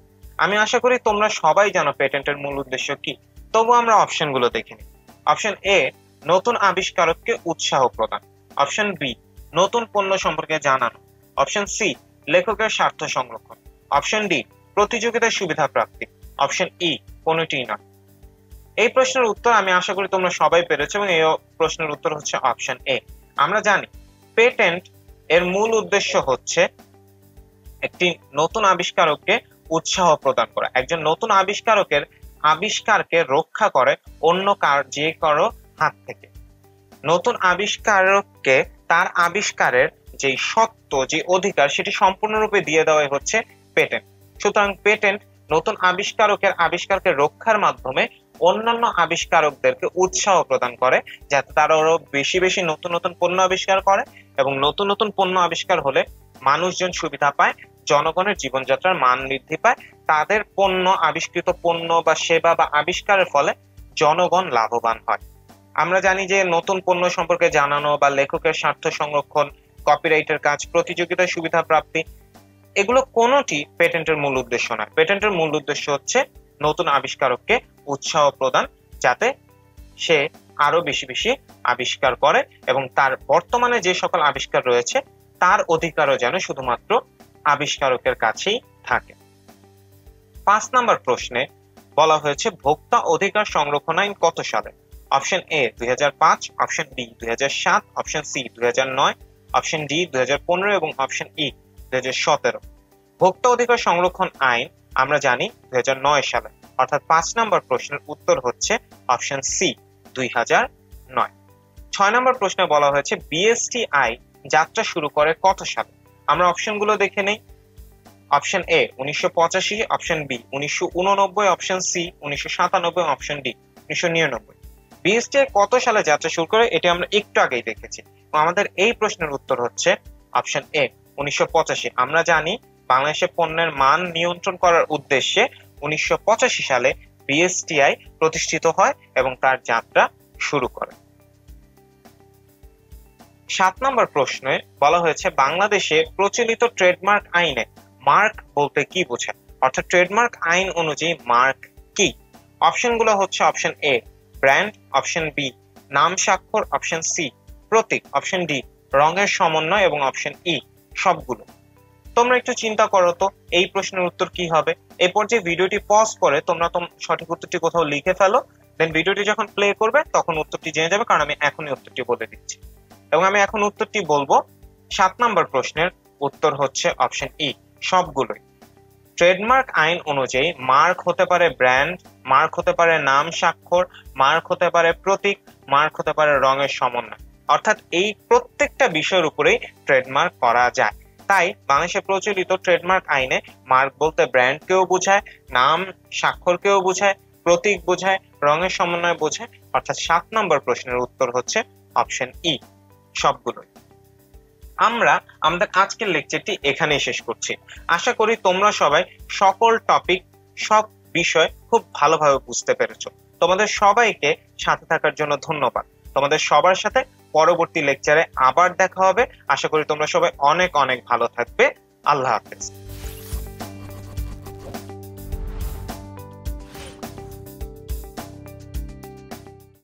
আমি আশা করি তোমরা সবাই জানো পেটেন্টের মূল উদ্দেশ্য কি, তবু আমরা অপশনগুলো দেখে নিই। অপশন এ, নতুন আবিষ্কারককে উৎসাহ প্রদান। অপশন বি, নতুন পণ্য সম্পর্কে জানানো। অপশন সি, লেখকের স্বার্থ সংরক্ষণ। অপশন ডি, প্রতিযোগিতার সুবিধা প্রাপ্তি। অপশন ই, কোনটিই নয়। এই প্রশ্নের উত্তর আমি আশা করি তোমরা সবাই পেরেছো এবং এই প্রশ্নের উত্তর হচ্ছে অপশন এ। আমরা জানি পেটেন্ট এর মূল উদ্দেশ্য হচ্ছে একটি নতুন আবিষ্কারককে উৎসাহ প্রদান করা। একজন নতুন আবিষ্কারকের আবিষ্কারকে রক্ষা করে অন্য যে কারো হাত থেকে। নতুন আবিষ্কারককে তার আবিষ্কারের যে সত্য, যে অধিকার, সেটি সম্পূর্ণরূপে দিয়ে দেওয়াই হচ্ছে পেটেন্ট। সুতরাং পেটেন্ট নতুন আবিষ্কারকের আবিষ্কারকে রক্ষার মাধ্যমে অন্যান্য আবিষ্কারকদেরকে উৎসাহ প্রদান করে, যাতে তারা আরো বেশি বেশি নতুন নতুন পণ্য আবিষ্কার করে এবং নতুন নতুন পণ্য আবিষ্কার হলে মানুষজন সুবিধা পায়, জনগণের জীবনযাত্রার মান বৃদ্ধি পায়, তাদের পণ্য, আবিষ্কৃত পণ্য বা সেবা বা আবিষ্কারের ফলে জনগণ লাভবান হয়। আমরা জানি যে নতুন পণ্য সম্পর্কে জানানো বা লেখকের স্বার্থ সংরক্ষণ, কপিরাইটের কাজ, প্রতিযোগিতার সুবিধা প্রাপ্তি, এগুলো কোনোটি পেটেন্টের মূল উদ্দেশ্য নয়। পেটেন্টের মূল উদ্দেশ্য হচ্ছে নতুন আবিষ্কারককে উৎসাহ প্রদান, যাতে সে আরো বেশি বেশি আবিষ্কার করে এবং তার বর্তমানে যে সকল আবিষ্কার রয়েছে তার অধিকারও যেন শুধুমাত্র আবিষ্কারকের কাছেই থাকে। 5 নম্বর প্রশ্নে বলা হয়েছে ভোক্তা অধিকার সংরক্ষণ আইন কত সালে? Option A 2005, option B 2007, option C 2009, option D 2015 এবং অপশন ই 2017। ভোক্তা অধিকার সংরক্ষণ আইন আমরা জানি 2009 সালে। অর্থাৎ 5 নম্বর প্রশ্নের উত্তর হচ্ছে অপশন সি 2009। 6 নম্বর প্রশ্নে বলা হয়েছে বিএসটিআই যাত্রা শুরু করে কত সালে? আমরা অপশনগুলো দেখে নেই। Option A 1985, option B 1989, option C 1997, option D 1999। BSTI কত সালে যাত্রা শুরু করে এটি আমরা একটু আগেই দেখেছি। আমাদের এই প্রশ্নের উত্তর হচ্ছে অপশন এ 1985। আমরা জানি বাংলাদেশে পণ্যের মান নিয়ন্ত্রণ করার উদ্দেশ্যে 1985 সালে বিএসটিআই প্রতিষ্ঠিত হয় এবং তার যাত্রা শুরু করে। 7 নম্বর প্রশ্নে বলা হয়েছে বাংলাদেশে প্রচলিত ট্রেডমার্ক আইনে মার্ক বলতে কি বোঝায়? অর্থাৎ ট্রেডমার্ক আইন অনুযায়ী মার্ক কি? অপশনগুলো হচ্ছে option A brand, option B নাম স্বাক্ষর, অপশন সি প্রতীক, অপশন ডি রঙের সমন্বয় এবং অপশন ই সবগুলো। তোমরা একটু চিন্তা করো তো এই প্রশ্নের উত্তর কি হবে? এই পর্যায়ে ভিডিওটি পজ করে তোমরা সঠিক উত্তরটি কোথাও লিখে ফেলো, দেন ভিডিওটি যখন প্লে করবে তখন উত্তরটি জেনে যাবে, কারণ আমি এখনই উত্তরটি বলে দিচ্ছি। এবং আমি এখন উত্তরটি বলবো। 7 নম্বর প্রশ্নের উত্তর হচ্ছে অপশন ই, সবগুলোই। ট্রেডমার্ক আইন অনুযায়ী মার্ক হতে পারে ব্র্যান্ড, মার্ক হতে পারে নাম স্বাক্ষর, মার্ক হতে পারে প্রতীক, মার্ক হতে পারে রঙের সমন্বয়। অর্থাৎ এই প্রত্যেকটা বিষয়ের উপরেই ট্রেডমার্ক করা যায়। তাই বাংলাদেশে প্রচলিত ট্রেডমার্ক আইনে মার্ক বলতে ব্র্যান্ডকেও বোঝায়, নাম স্বাক্ষরকেও বোঝায়, প্রতীক বোঝায়, রঙের সমন্বয় বোঝায়। অর্থাৎ 7 নম্বর প্রশ্নের উত্তর হচ্ছে অপশন ই, সবগুলোই। আমরা আমাদের আজকের লেকচারটি এখানেই শেষ করছি। আশা করি তোমরা সবাই সকল টপিক, সব বিষয় খুব ভালোভাবে বুঝতে পেরেছো। তোমাদের সবাইকে সাথে থাকার জন্য ধন্যবাদ। তোমাদের সবার সাথে পরবর্তী লেকচারে আবার দেখা হবে। আশা করি তোমরা সবাই অনেক অনেক ভালো থাকবে। আল্লাহ হাফেজ।